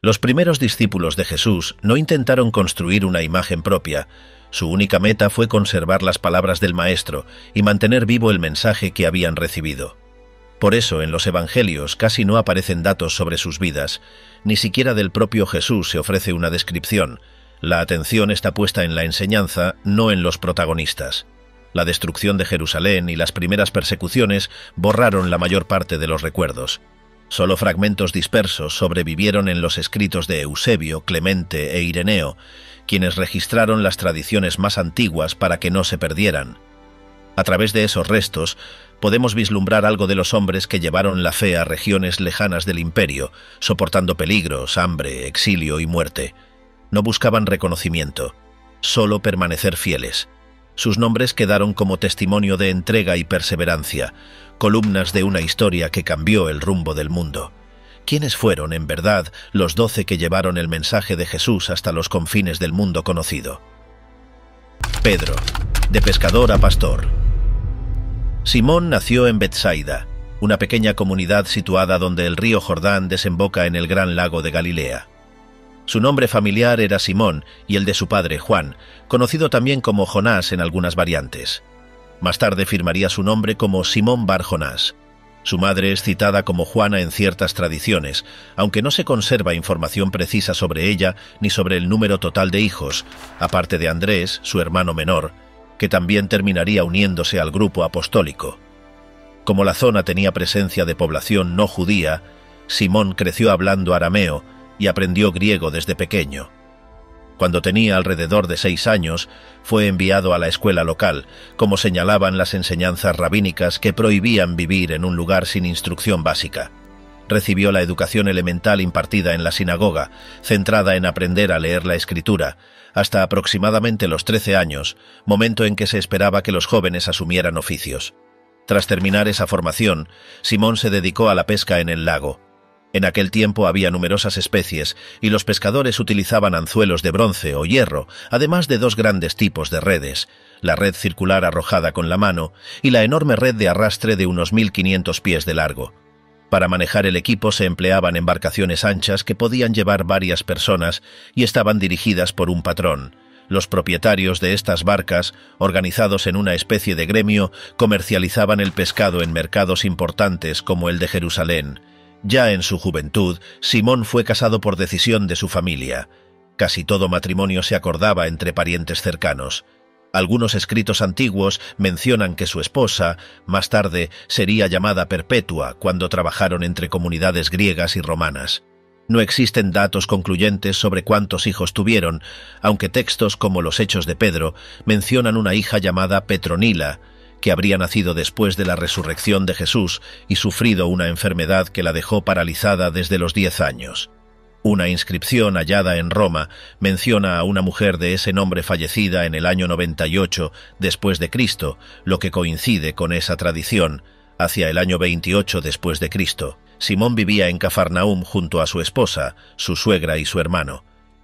Los primeros discípulos de Jesús no intentaron construir una imagen propia. Su única meta fue conservar las palabras del Maestro y mantener vivo el mensaje que habían recibido. Por eso, en los Evangelios casi no aparecen datos sobre sus vidas, ni siquiera del propio Jesús se ofrece una descripción. La atención está puesta en la enseñanza, no en los protagonistas. La destrucción de Jerusalén y las primeras persecuciones borraron la mayor parte de los recuerdos. Solo fragmentos dispersos sobrevivieron en los escritos de Eusebio, Clemente e Ireneo, quienes registraron las tradiciones más antiguas para que no se perdieran. A través de esos restos, podemos vislumbrar algo de los hombres que llevaron la fe a regiones lejanas del imperio, soportando peligros, hambre, exilio y muerte. No buscaban reconocimiento, solo permanecer fieles. Sus nombres quedaron como testimonio de entrega y perseverancia, columnas de una historia que cambió el rumbo del mundo. ¿Quiénes fueron, en verdad, los 12 que llevaron el mensaje de Jesús hasta los confines del mundo conocido? Pedro, de pescador a pastor. Simón nació en Betsaida, una pequeña comunidad situada donde el río Jordán desemboca en el gran lago de Galilea. Su nombre familiar era Simón y el de su padre Juan, conocido también como Jonás en algunas variantes. Más tarde firmaría su nombre como Simón Bar Jonás. Su madre es citada como Juana en ciertas tradiciones, aunque no se conserva información precisa sobre ella ni sobre el número total de hijos, aparte de Andrés, su hermano menor, que también terminaría uniéndose al grupo apostólico. Como la zona tenía presencia de población no judía, Simón creció hablando arameo y aprendió griego desde pequeño. Cuando tenía alrededor de 6 años, fue enviado a la escuela local, como señalaban las enseñanzas rabínicas que prohibían vivir en un lugar sin instrucción básica. Recibió la educación elemental impartida en la sinagoga, centrada en aprender a leer la escritura, hasta aproximadamente los 13 años, momento en que se esperaba que los jóvenes asumieran oficios. Tras terminar esa formación, Simón se dedicó a la pesca en el lago. En aquel tiempo había numerosas especies y los pescadores utilizaban anzuelos de bronce o hierro, además de 2 grandes tipos de redes, la red circular arrojada con la mano y la enorme red de arrastre de unos 1500 pies de largo. Para manejar el equipo se empleaban embarcaciones anchas que podían llevar varias personas y estaban dirigidas por un patrón. Los propietarios de estas barcas, organizados en una especie de gremio, comercializaban el pescado en mercados importantes como el de Jerusalén. Ya en su juventud, Simón fue casado por decisión de su familia. Casi todo matrimonio se acordaba entre parientes cercanos. Algunos escritos antiguos mencionan que su esposa, más tarde, sería llamada Perpetua cuando trabajaron entre comunidades griegas y romanas. No existen datos concluyentes sobre cuántos hijos tuvieron, aunque textos como los Hechos de Pedro mencionan una hija llamada Petronila, que habría nacido después de la resurrección de Jesús y sufrido una enfermedad que la dejó paralizada desde los 10 años. Una inscripción hallada en Roma menciona a una mujer de ese nombre fallecida en el año 98 después de Cristo, lo que coincide con esa tradición, hacia el año 28 después de Cristo. Simón vivía en Cafarnaúm junto a su esposa, su suegra y su hermano.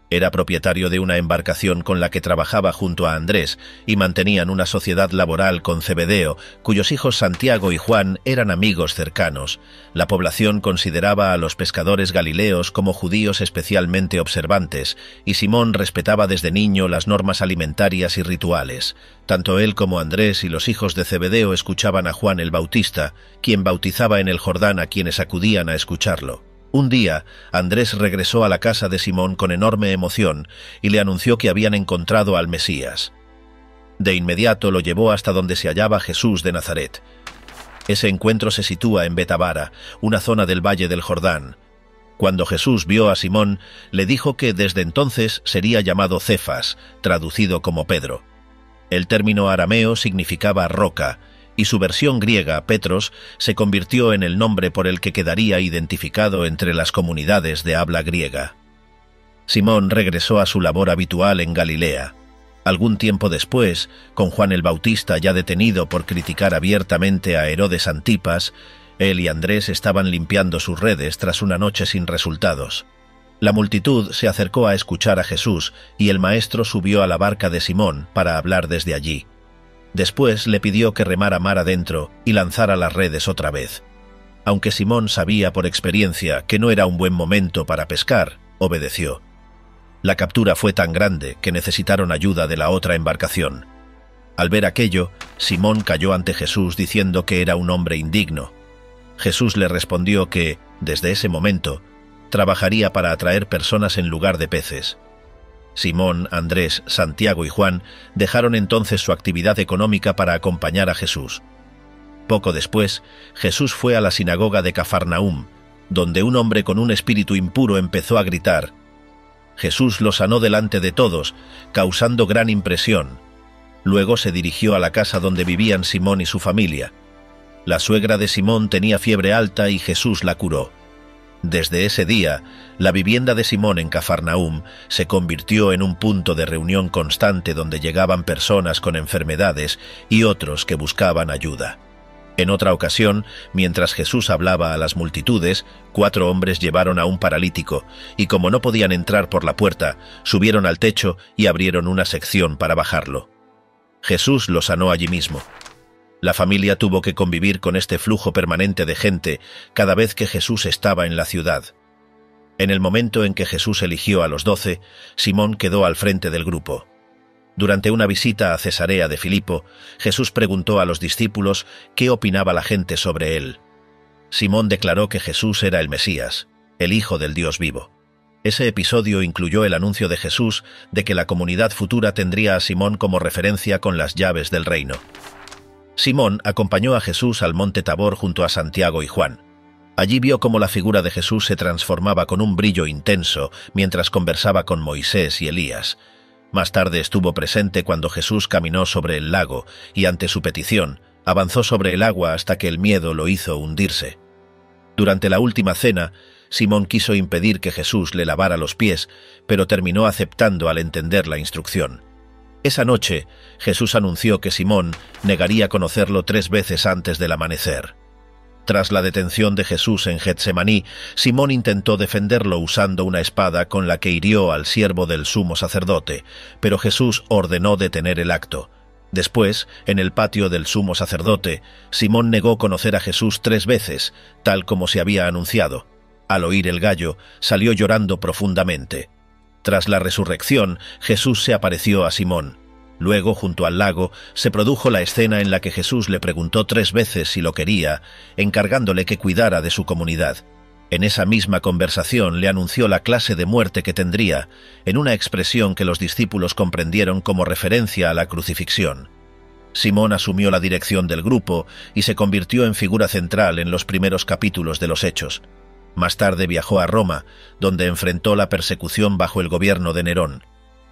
Era propietario de una embarcación con la que trabajaba junto a Andrés y mantenían una sociedad laboral con Zebedeo, cuyos hijos Santiago y Juan eran amigos cercanos. La población consideraba a los pescadores galileos como judíos especialmente observantes, y Simón respetaba desde niño las normas alimentarias y rituales. Tanto él como Andrés y los hijos de Zebedeo escuchaban a Juan el Bautista, quien bautizaba en el Jordán a quienes acudían a escucharlo. Un día, Andrés regresó a la casa de Simón con enorme emoción y le anunció que habían encontrado al Mesías. De inmediato lo llevó hasta donde se hallaba Jesús de Nazaret. Ese encuentro se sitúa en Betabara, una zona del valle del Jordán. Cuando Jesús vio a Simón, le dijo que desde entonces sería llamado Cefas, traducido como Pedro. El término arameo significaba roca, y su versión griega, Petros, se convirtió en el nombre por el que quedaría identificado entre las comunidades de habla griega. Simón regresó a su labor habitual en Galilea. Algún tiempo después, con Juan el Bautista ya detenido por criticar abiertamente a Herodes Antipas, él y Andrés estaban limpiando sus redes tras una noche sin resultados. La multitud se acercó a escuchar a Jesús y el maestro subió a la barca de Simón para hablar desde allí. Después le pidió que remara mar adentro y lanzara las redes otra vez. Aunque Simón sabía por experiencia que no era un buen momento para pescar, obedeció. La captura fue tan grande que necesitaron ayuda de la otra embarcación. Al ver aquello, Simón cayó ante Jesús diciendo que era un hombre indigno. Jesús le respondió que, desde ese momento, trabajaría para atraer personas en lugar de peces. Simón, Andrés, Santiago y Juan dejaron entonces su actividad económica para acompañar a Jesús. Poco después, Jesús fue a la sinagoga de Cafarnaúm, donde un hombre con un espíritu impuro empezó a gritar. Jesús lo sanó delante de todos, causando gran impresión. Luego se dirigió a la casa donde vivían Simón y su familia. La suegra de Simón tenía fiebre alta y Jesús la curó. Desde ese día, la vivienda de Simón en Cafarnaúm se convirtió en un punto de reunión constante donde llegaban personas con enfermedades y otros que buscaban ayuda. En otra ocasión, mientras Jesús hablaba a las multitudes, 4 hombres llevaron a un paralítico, y como no podían entrar por la puerta, subieron al techo y abrieron una sección para bajarlo. Jesús lo sanó allí mismo. La familia tuvo que convivir con este flujo permanente de gente cada vez que Jesús estaba en la ciudad. En el momento en que Jesús eligió a los 12, Simón quedó al frente del grupo. Durante una visita a Cesarea de Filipo, Jesús preguntó a los discípulos qué opinaba la gente sobre él. Simón declaró que Jesús era el Mesías, el Hijo del Dios vivo. Ese episodio incluyó el anuncio de Jesús de que la comunidad futura tendría a Simón como referencia con las llaves del reino. Simón acompañó a Jesús al monte Tabor junto a Santiago y Juan. Allí vio cómo la figura de Jesús se transformaba con un brillo intenso mientras conversaba con Moisés y Elías. Más tarde estuvo presente cuando Jesús caminó sobre el lago y, ante su petición, avanzó sobre el agua hasta que el miedo lo hizo hundirse. Durante la última cena, Simón quiso impedir que Jesús le lavara los pies, pero terminó aceptando al entender la instrucción. Esa noche, Jesús anunció que Simón negaría conocerlo 3 veces antes del amanecer. Tras la detención de Jesús en Getsemaní, Simón intentó defenderlo usando una espada con la que hirió al siervo del sumo sacerdote, pero Jesús ordenó detener el acto. Después, en el patio del sumo sacerdote, Simón negó conocer a Jesús 3 veces, tal como se había anunciado. Al oír el gallo, salió llorando profundamente. Tras la resurrección, Jesús se apareció a Simón. Luego, junto al lago, se produjo la escena en la que Jesús le preguntó 3 veces si lo quería, encargándole que cuidara de su comunidad. En esa misma conversación le anunció la clase de muerte que tendría, en una expresión que los discípulos comprendieron como referencia a la crucifixión. Simón asumió la dirección del grupo y se convirtió en figura central en los primeros capítulos de los Hechos. Más tarde viajó a Roma, donde enfrentó la persecución bajo el gobierno de Nerón.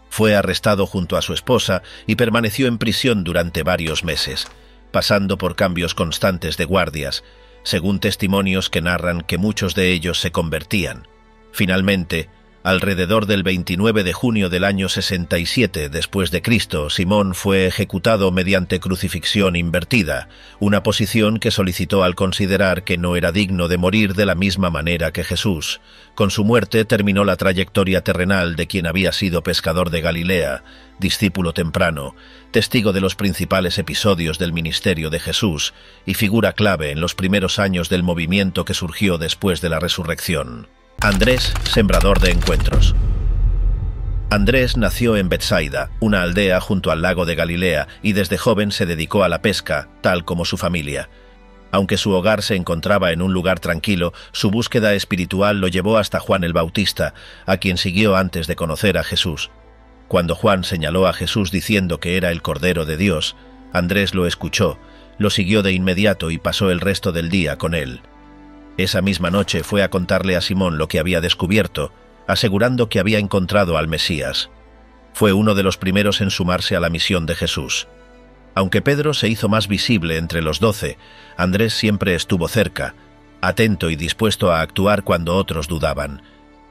Fue arrestado junto a su esposa y permaneció en prisión durante varios meses, pasando por cambios constantes de guardias, según testimonios que narran que muchos de ellos se convertían. Finalmente, alrededor del 29 de junio del año 67 después de Cristo, Simón fue ejecutado mediante crucifixión invertida, una posición que solicitó al considerar que no era digno de morir de la misma manera que Jesús. Con su muerte terminó la trayectoria terrenal de quien había sido pescador de Galilea, discípulo temprano, testigo de los principales episodios del ministerio de Jesús y figura clave en los primeros años del movimiento que surgió después de la resurrección. Andrés, sembrador de encuentros. Andrés nació en Betsaida, una aldea junto al lago de Galilea, y desde joven se dedicó a la pesca, tal como su familia. Aunque su hogar se encontraba en un lugar tranquilo, su búsqueda espiritual lo llevó hasta Juan el Bautista, a quien siguió antes de conocer a Jesús. Cuando Juan señaló a Jesús diciendo que era el Cordero de Dios, Andrés lo escuchó, lo siguió de inmediato y pasó el resto del día con él. Esa misma noche fue a contarle a Simón lo que había descubierto, asegurando que había encontrado al Mesías. Fue uno de los primeros en sumarse a la misión de Jesús. Aunque Pedro se hizo más visible entre los 12, Andrés siempre estuvo cerca, atento y dispuesto a actuar cuando otros dudaban.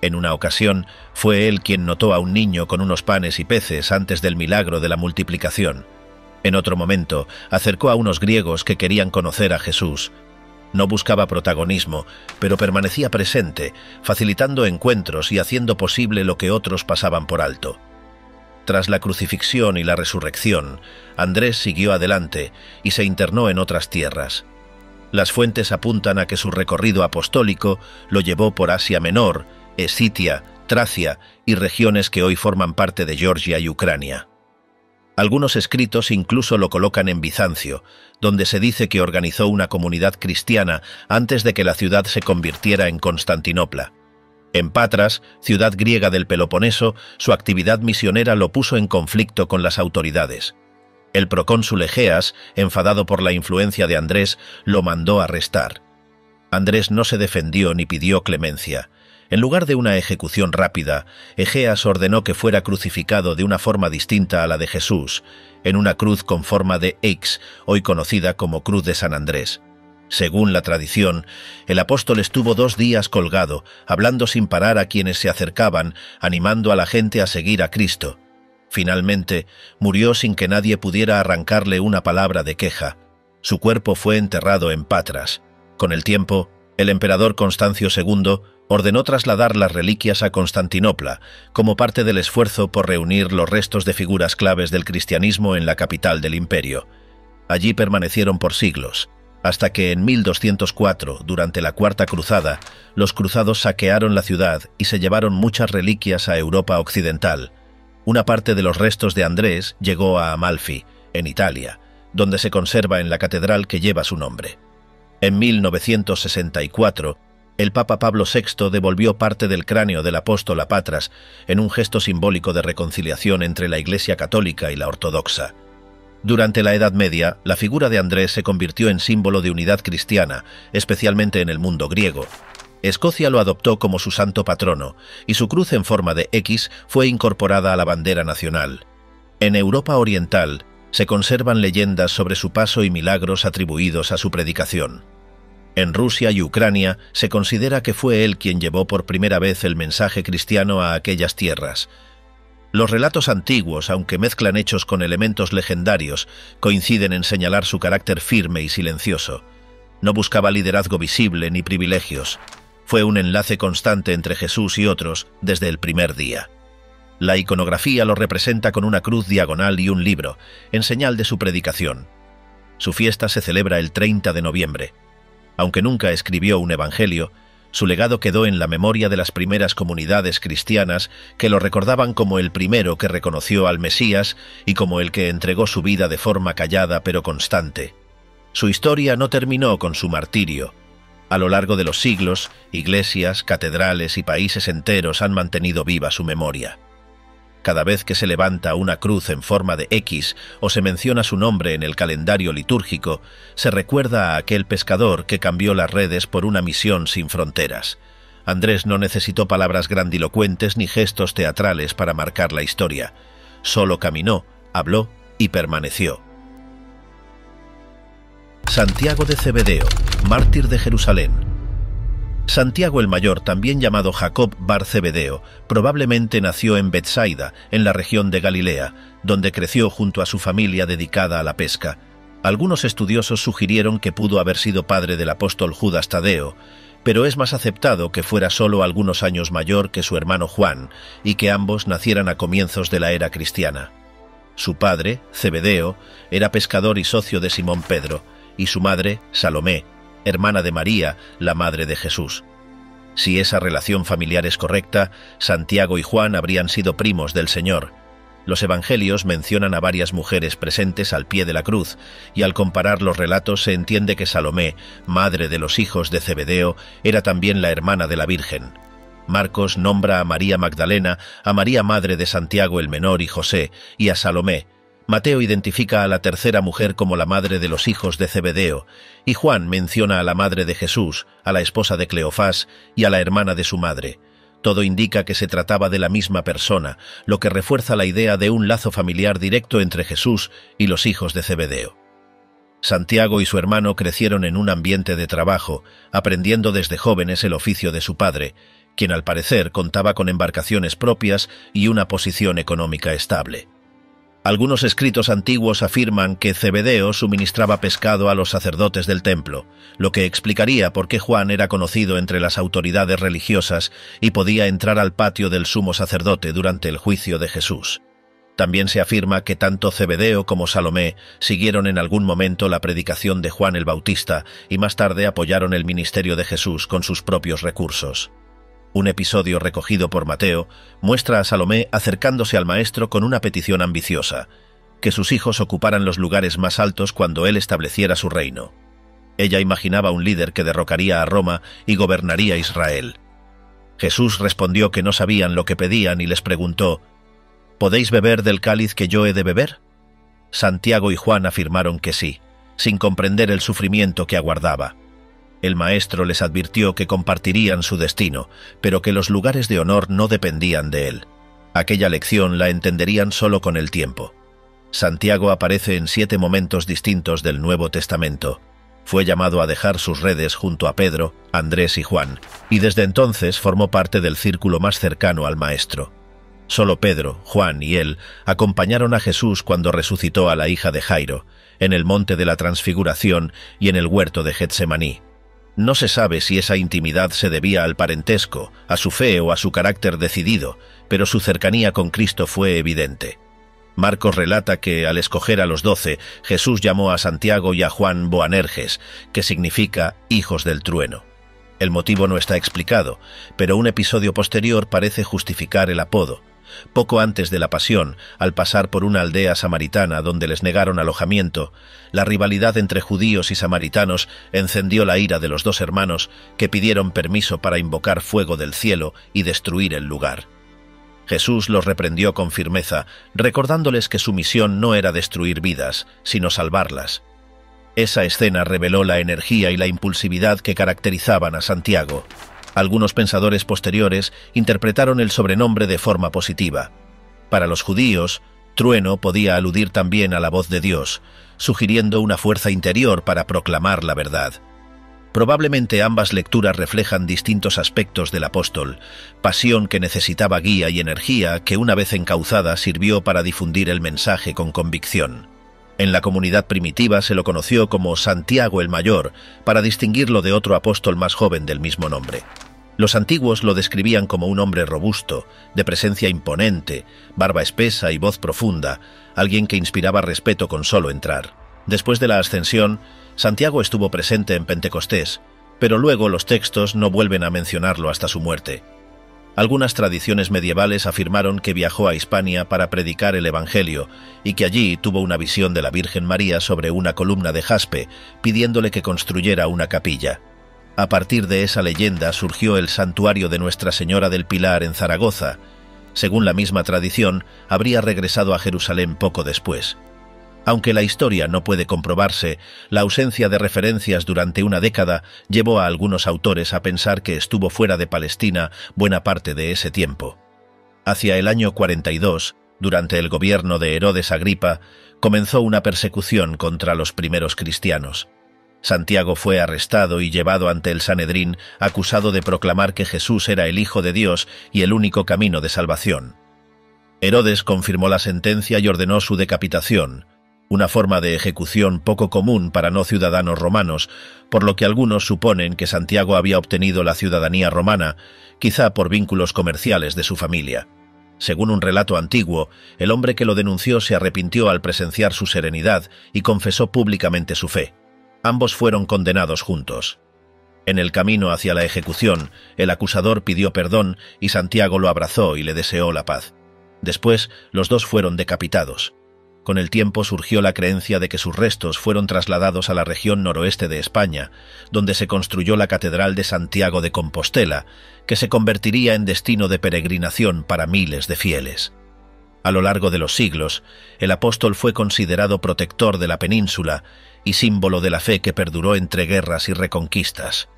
En una ocasión, fue él quien notó a un niño con unos panes y peces antes del milagro de la multiplicación. En otro momento, acercó a unos griegos que querían conocer a Jesús. No buscaba protagonismo, pero permanecía presente, facilitando encuentros y haciendo posible lo que otros pasaban por alto. Tras la crucifixión y la resurrección, Andrés siguió adelante y se internó en otras tierras. Las fuentes apuntan a que su recorrido apostólico lo llevó por Asia Menor, Escitia, Tracia y regiones que hoy forman parte de Georgia y Ucrania. Algunos escritos incluso lo colocan en Bizancio, donde se dice que organizó una comunidad cristiana antes de que la ciudad se convirtiera en Constantinopla. En Patras, ciudad griega del Peloponeso, su actividad misionera lo puso en conflicto con las autoridades. El procónsul Egeas, enfadado por la influencia de Andrés, lo mandó arrestar. Andrés no se defendió ni pidió clemencia. En lugar de una ejecución rápida, Egeas ordenó que fuera crucificado de una forma distinta a la de Jesús, en una cruz con forma de X, hoy conocida como Cruz de San Andrés. Según la tradición, el apóstol estuvo 2 días colgado, hablando sin parar a quienes se acercaban, animando a la gente a seguir a Cristo. Finalmente, murió sin que nadie pudiera arrancarle una palabra de queja. Su cuerpo fue enterrado en Patras. Con el tiempo, el emperador Constancio II ordenó trasladar las reliquias a Constantinopla, como parte del esfuerzo por reunir los restos de figuras claves del cristianismo en la capital del imperio. Allí permanecieron por siglos, hasta que en 1204, durante la Cuarta Cruzada, los cruzados saquearon la ciudad y se llevaron muchas reliquias a Europa occidental. Una parte de los restos de Andrés llegó a Amalfi, en Italia, donde se conserva en la catedral que lleva su nombre. En 1964, el Papa Pablo VI devolvió parte del cráneo del apóstol a Patras en un gesto simbólico de reconciliación entre la Iglesia católica y la ortodoxa. Durante la Edad Media, la figura de Andrés se convirtió en símbolo de unidad cristiana, especialmente en el mundo griego. Escocia lo adoptó como su santo patrono, y su cruz en forma de X fue incorporada a la bandera nacional. En Europa Oriental, se conservan leyendas sobre su paso y milagros atribuidos a su predicación. En Rusia y Ucrania se considera que fue él quien llevó por primera vez el mensaje cristiano a aquellas tierras. Los relatos antiguos, aunque mezclan hechos con elementos legendarios, coinciden en señalar su carácter firme y silencioso. No buscaba liderazgo visible ni privilegios. Fue un enlace constante entre Jesús y otros desde el primer día. La iconografía lo representa con una cruz diagonal y un libro, en señal de su predicación. Su fiesta se celebra el 30 de noviembre. Aunque nunca escribió un evangelio, su legado quedó en la memoria de las primeras comunidades cristianas que lo recordaban como el primero que reconoció al Mesías y como el que entregó su vida de forma callada pero constante. Su historia no terminó con su martirio. A lo largo de los siglos, iglesias, catedrales y países enteros han mantenido viva su memoria. Cada vez que se levanta una cruz en forma de X o se menciona su nombre en el calendario litúrgico, se recuerda a aquel pescador que cambió las redes por una misión sin fronteras. Andrés no necesitó palabras grandilocuentes ni gestos teatrales para marcar la historia. Solo caminó, habló y permaneció. Santiago de Cebedeo, mártir de Jerusalén. Santiago el Mayor, también llamado Jacob bar Cebedeo, probablemente nació en Betsaida, en la región de Galilea, donde creció junto a su familia dedicada a la pesca. Algunos estudiosos sugirieron que pudo haber sido padre del apóstol Judas Tadeo, pero es más aceptado que fuera solo algunos años mayor que su hermano Juan y que ambos nacieran a comienzos de la era cristiana. Su padre, Cebedeo, era pescador y socio de Simón Pedro, y su madre, Salomé, hermana de María, la madre de Jesús. Si esa relación familiar es correcta, Santiago y Juan habrían sido primos del Señor. Los evangelios mencionan a varias mujeres presentes al pie de la cruz, y al comparar los relatos se entiende que Salomé, madre de los hijos de Zebedeo, era también la hermana de la Virgen. Marcos nombra a María Magdalena, a María madre de Santiago el Menor y José, y a Salomé. Mateo identifica a la tercera mujer como la madre de los hijos de Zebedeo, y Juan menciona a la madre de Jesús, a la esposa de Cleofás y a la hermana de su madre. Todo indica que se trataba de la misma persona, lo que refuerza la idea de un lazo familiar directo entre Jesús y los hijos de Zebedeo. Santiago y su hermano crecieron en un ambiente de trabajo, aprendiendo desde jóvenes el oficio de su padre, quien al parecer contaba con embarcaciones propias y una posición económica estable. Algunos escritos antiguos afirman que Zebedeo suministraba pescado a los sacerdotes del templo, lo que explicaría por qué Juan era conocido entre las autoridades religiosas y podía entrar al patio del sumo sacerdote durante el juicio de Jesús. También se afirma que tanto Zebedeo como Salomé siguieron en algún momento la predicación de Juan el Bautista y más tarde apoyaron el ministerio de Jesús con sus propios recursos. Un episodio recogido por Mateo muestra a Salomé acercándose al maestro con una petición ambiciosa: que sus hijos ocuparan los lugares más altos cuando él estableciera su reino. Ella imaginaba un líder que derrocaría a Roma y gobernaría Israel. Jesús respondió que no sabían lo que pedían y les preguntó: ¿podéis beber del cáliz que yo he de beber? Santiago y Juan afirmaron que sí, sin comprender el sufrimiento que aguardaba. El maestro les advirtió que compartirían su destino, pero que los lugares de honor no dependían de él. Aquella lección la entenderían solo con el tiempo. Santiago aparece en 7 momentos distintos del Nuevo Testamento. Fue llamado a dejar sus redes junto a Pedro, Andrés y Juan, y desde entonces formó parte del círculo más cercano al maestro. Solo Pedro, Juan y él acompañaron a Jesús cuando resucitó a la hija de Jairo, en el monte de la Transfiguración y en el huerto de Getsemaní. No se sabe si esa intimidad se debía al parentesco, a su fe o a su carácter decidido, pero su cercanía con Cristo fue evidente. Marcos relata que, al escoger a los 12, Jesús llamó a Santiago y a Juan Boanerges, que significa hijos del trueno. El motivo no está explicado, pero un episodio posterior parece justificar el apodo. Poco antes de la pasión, al pasar por una aldea samaritana donde les negaron alojamiento, la rivalidad entre judíos y samaritanos encendió la ira de los 2 hermanos, que pidieron permiso para invocar fuego del cielo y destruir el lugar. Jesús los reprendió con firmeza, recordándoles que su misión no era destruir vidas, sino salvarlas. Esa escena reveló la energía y la impulsividad que caracterizaban a Santiago. Algunos pensadores posteriores interpretaron el sobrenombre de forma positiva. Para los judíos, trueno podía aludir también a la voz de Dios, sugiriendo una fuerza interior para proclamar la verdad. Probablemente ambas lecturas reflejan distintos aspectos del apóstol: pasión que necesitaba guía y energía que, una vez encauzada, sirvió para difundir el mensaje con convicción. En la comunidad primitiva se lo conoció como Santiago el Mayor, para distinguirlo de otro apóstol más joven del mismo nombre. Los antiguos lo describían como un hombre robusto, de presencia imponente, barba espesa y voz profunda, alguien que inspiraba respeto con solo entrar. Después de la ascensión, Santiago estuvo presente en Pentecostés, pero luego los textos no vuelven a mencionarlo hasta su muerte. Algunas tradiciones medievales afirmaron que viajó a Hispania para predicar el Evangelio y que allí tuvo una visión de la Virgen María sobre una columna de jaspe, pidiéndole que construyera una capilla. A partir de esa leyenda surgió el santuario de Nuestra Señora del Pilar en Zaragoza. Según la misma tradición, habría regresado a Jerusalén poco después. Aunque la historia no puede comprobarse, la ausencia de referencias durante una década llevó a algunos autores a pensar que estuvo fuera de Palestina buena parte de ese tiempo. Hacia el año 42, durante el gobierno de Herodes Agripa, comenzó una persecución contra los primeros cristianos. Santiago fue arrestado y llevado ante el Sanedrín, acusado de proclamar que Jesús era el Hijo de Dios y el único camino de salvación. Herodes confirmó la sentencia y ordenó su decapitación, una forma de ejecución poco común para no ciudadanos romanos, por lo que algunos suponen que Santiago había obtenido la ciudadanía romana, quizá por vínculos comerciales de su familia. Según un relato antiguo, el hombre que lo denunció se arrepintió al presenciar su serenidad y confesó públicamente su fe. Ambos fueron condenados juntos. En el camino hacia la ejecución, el acusador pidió perdón y Santiago lo abrazó y le deseó la paz. Después, los dos fueron decapitados. Con el tiempo surgió la creencia de que sus restos fueron trasladados a la región noroeste de España, donde se construyó la Catedral de Santiago de Compostela, que se convertiría en destino de peregrinación para miles de fieles. A lo largo de los siglos, el apóstol fue considerado protector de la península y símbolo de la fe que perduró entre guerras y reconquistas.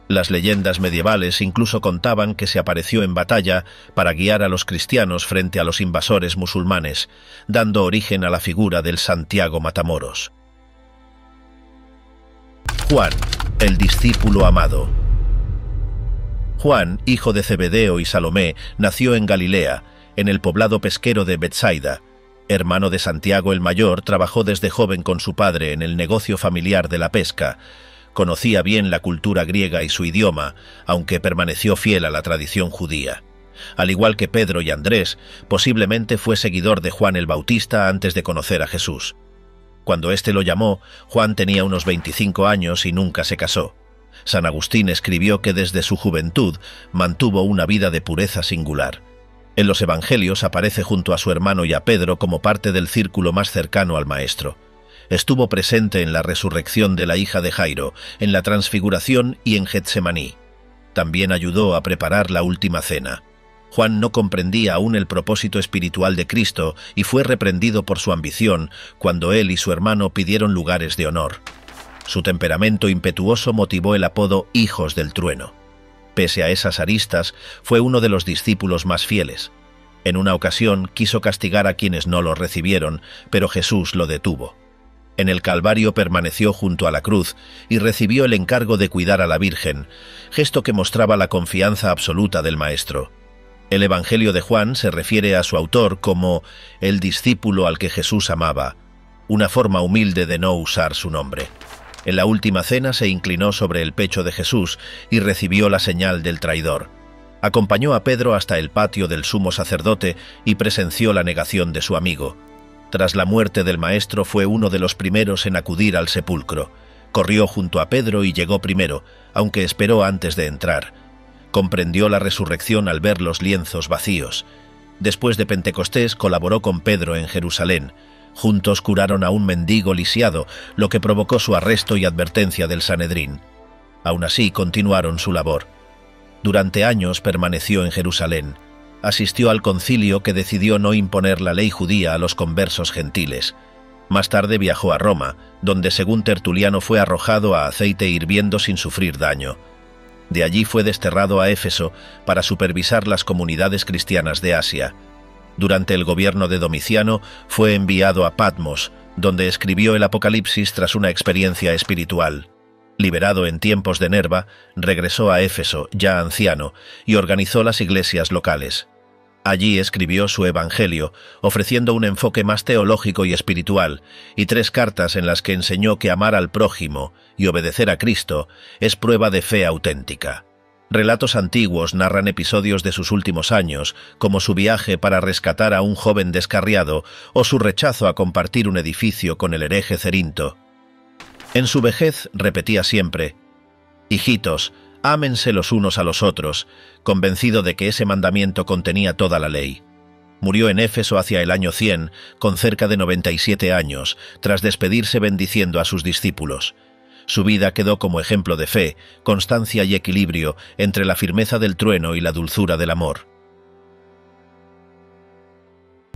Las leyendas medievales incluso contaban que se apareció en batalla para guiar a los cristianos frente a los invasores musulmanes, dando origen a la figura del Santiago Matamoros. Juan, el discípulo amado. Juan, hijo de Zebedeo y Salomé, nació en Galilea, en el poblado pesquero de Betsaida. Hermano de Santiago el Mayor, trabajó desde joven con su padre en el negocio familiar de la pesca. Conocía bien la cultura griega y su idioma, aunque permaneció fiel a la tradición judía. Al igual que Pedro y Andrés, posiblemente fue seguidor de Juan el Bautista antes de conocer a Jesús. Cuando éste lo llamó, Juan tenía unos 25 años y nunca se casó. San Agustín escribió que desde su juventud mantuvo una vida de pureza singular. En los Evangelios aparece junto a su hermano y a Pedro como parte del círculo más cercano al Maestro. Estuvo presente en la resurrección de la hija de Jairo, en la transfiguración y en Getsemaní. También ayudó a preparar la última cena. Juan no comprendía aún el propósito espiritual de Cristo y fue reprendido por su ambición cuando él y su hermano pidieron lugares de honor. Su temperamento impetuoso motivó el apodo Hijos del Trueno. Pese a esas aristas, fue uno de los discípulos más fieles. En una ocasión quiso castigar a quienes no lo recibieron, pero Jesús lo detuvo. En el Calvario permaneció junto a la cruz y recibió el encargo de cuidar a la Virgen, gesto que mostraba la confianza absoluta del Maestro. El Evangelio de Juan se refiere a su autor como el discípulo al que Jesús amaba, una forma humilde de no usar su nombre. En la última cena se inclinó sobre el pecho de Jesús y recibió la señal del traidor. Acompañó a Pedro hasta el patio del sumo sacerdote y presenció la negación de su amigo. Tras la muerte del Maestro fue uno de los primeros en acudir al sepulcro. Corrió junto a Pedro y llegó primero, aunque esperó antes de entrar. Comprendió la resurrección al ver los lienzos vacíos. Después de Pentecostés colaboró con Pedro en Jerusalén. Juntos curaron a un mendigo lisiado, lo que provocó su arresto y advertencia del Sanedrín. Aún así continuaron su labor. Durante años permaneció en Jerusalén. Asistió al concilio que decidió no imponer la ley judía a los conversos gentiles. Más tarde viajó a Roma, donde según Tertuliano fue arrojado a aceite hirviendo sin sufrir daño. De allí fue desterrado a Éfeso para supervisar las comunidades cristianas de Asia. Durante el gobierno de Domiciano fue enviado a Patmos, donde escribió el Apocalipsis tras una experiencia espiritual. Liberado en tiempos de Nerva, regresó a Éfeso, ya anciano, y organizó las iglesias locales. Allí escribió su Evangelio, ofreciendo un enfoque más teológico y espiritual, y 3 cartas en las que enseñó que amar al prójimo y obedecer a Cristo es prueba de fe auténtica. Relatos antiguos narran episodios de sus últimos años, como su viaje para rescatar a un joven descarriado o su rechazo a compartir un edificio con el hereje Cerinto. En su vejez repetía siempre: «Hijitos, ámense los unos a los otros», convencido de que ese mandamiento contenía toda la ley. Murió en Éfeso hacia el año 100, con cerca de 97 años, tras despedirse bendiciendo a sus discípulos. Su vida quedó como ejemplo de fe, constancia y equilibrio entre la firmeza del trueno y la dulzura del amor.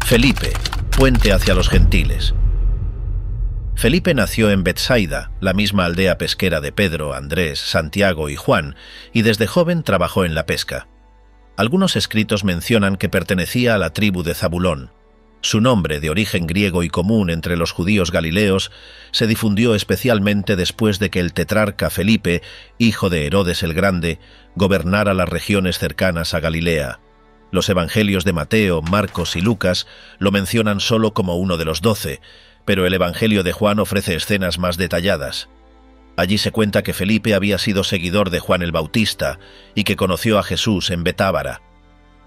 Felipe, puente hacia los gentiles. Felipe nació en Betsaida, la misma aldea pesquera de Pedro, Andrés, Santiago y Juan, y desde joven trabajó en la pesca. Algunos escritos mencionan que pertenecía a la tribu de Zabulón. Su nombre, de origen griego y común entre los judíos galileos, se difundió especialmente después de que el tetrarca Felipe, hijo de Herodes el Grande, gobernara las regiones cercanas a Galilea. Los evangelios de Mateo, Marcos y Lucas lo mencionan solo como uno de los 12, pero el Evangelio de Juan ofrece escenas más detalladas. Allí se cuenta que Felipe había sido seguidor de Juan el Bautista y que conoció a Jesús en Betábara.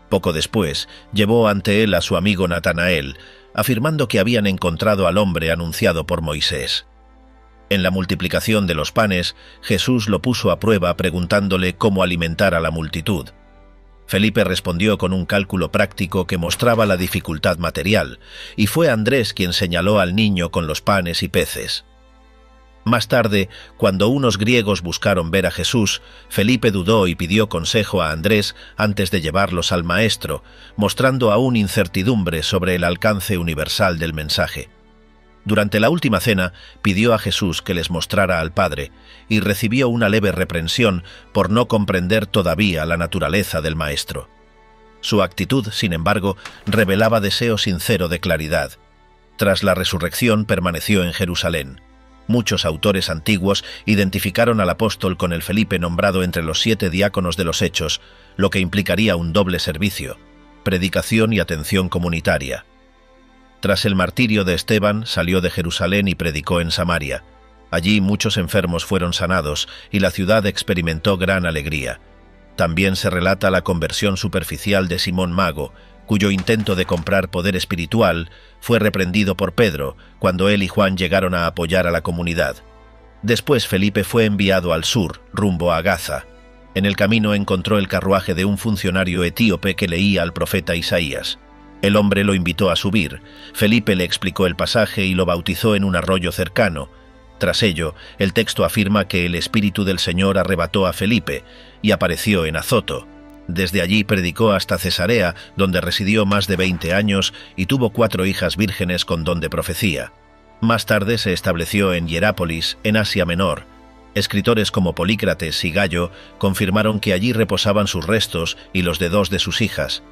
Poco después, llevó ante él a su amigo Natanael, afirmando que habían encontrado al hombre anunciado por Moisés. En la multiplicación de los panes, Jesús lo puso a prueba preguntándole cómo alimentar a la multitud. Felipe respondió con un cálculo práctico que mostraba la dificultad material, y fue Andrés quien señaló al niño con los panes y peces. Más tarde, cuando unos griegos buscaron ver a Jesús, Felipe dudó y pidió consejo a Andrés antes de llevarlos al Maestro, mostrando aún incertidumbre sobre el alcance universal del mensaje. Durante la última cena, pidió a Jesús que les mostrara al Padre, y recibió una leve reprensión por no comprender todavía la naturaleza del Maestro. Su actitud, sin embargo, revelaba deseo sincero de claridad. Tras la resurrección permaneció en Jerusalén. Muchos autores antiguos identificaron al apóstol con el Felipe nombrado entre los 7 diáconos de los Hechos, lo que implicaría un doble servicio: predicación y atención comunitaria. Tras el martirio de Esteban, salió de Jerusalén y predicó en Samaria. Allí muchos enfermos fueron sanados y la ciudad experimentó gran alegría. También se relata la conversión superficial de Simón Mago, cuyo intento de comprar poder espiritual fue reprendido por Pedro cuando él y Juan llegaron a apoyar a la comunidad. Después Felipe fue enviado al sur, rumbo a Gaza. En el camino encontró el carruaje de un funcionario etíope que leía al profeta Isaías. El hombre lo invitó a subir. Felipe le explicó el pasaje y lo bautizó en un arroyo cercano. Tras ello, el texto afirma que el Espíritu del Señor arrebató a Felipe y apareció en Azoto. Desde allí predicó hasta Cesarea, donde residió más de 20 años y tuvo 4 hijas vírgenes con don de profecía. Más tarde se estableció en Hierápolis, en Asia Menor. Escritores como Polícrates y Gallo confirmaron que allí reposaban sus restos y los de 2 de sus hijas.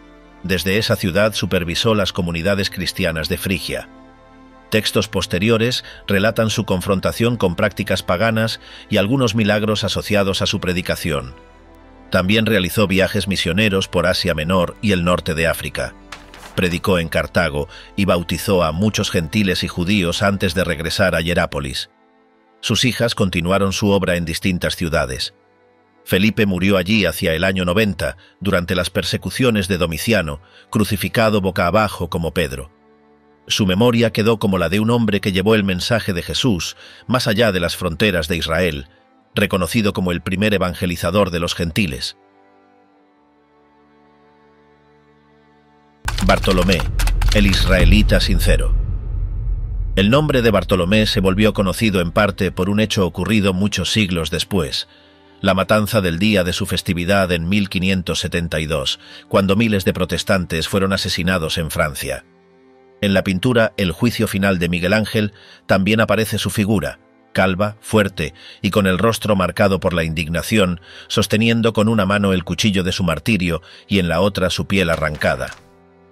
Desde esa ciudad supervisó las comunidades cristianas de Frigia. Textos posteriores relatan su confrontación con prácticas paganas y algunos milagros asociados a su predicación. También realizó viajes misioneros por Asia Menor y el norte de África. Predicó en Cartago y bautizó a muchos gentiles y judíos antes de regresar a Hierápolis. Sus hijas continuaron su obra en distintas ciudades. Felipe murió allí hacia el año 90, durante las persecuciones de Domiciano, crucificado boca abajo como Pedro. Su memoria quedó como la de un hombre que llevó el mensaje de Jesús más allá de las fronteras de Israel, reconocido como el primer evangelizador de los gentiles. Bartolomé, el israelita sincero. El nombre de Bartolomé se volvió conocido en parte por un hecho ocurrido muchos siglos después, la matanza del día de su festividad en 1572, cuando miles de protestantes fueron asesinados en Francia. En la pintura El juicio final de Miguel Ángel también aparece su figura, calva, fuerte y con el rostro marcado por la indignación, sosteniendo con una mano el cuchillo de su martirio y en la otra su piel arrancada.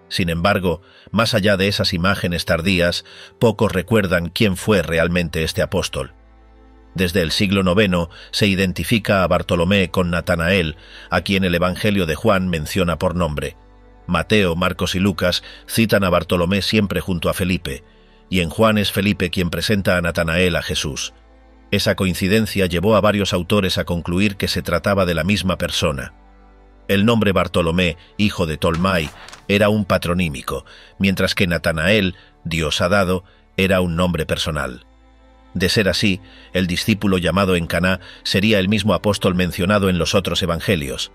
Sin embargo, más allá de esas imágenes tardías, pocos recuerdan quién fue realmente este apóstol. Desde el siglo IX se identifica a Bartolomé con Natanael, a quien el Evangelio de Juan menciona por nombre. Mateo, Marcos y Lucas citan a Bartolomé siempre junto a Felipe, y en Juan es Felipe quien presenta a Natanael a Jesús. Esa coincidencia llevó a varios autores a concluir que se trataba de la misma persona. El nombre Bartolomé, hijo de Tolmai, era un patronímico, mientras que Natanael, Dios ha dado, era un nombre personal. De ser así, el discípulo llamado en Caná sería el mismo apóstol mencionado en los otros evangelios.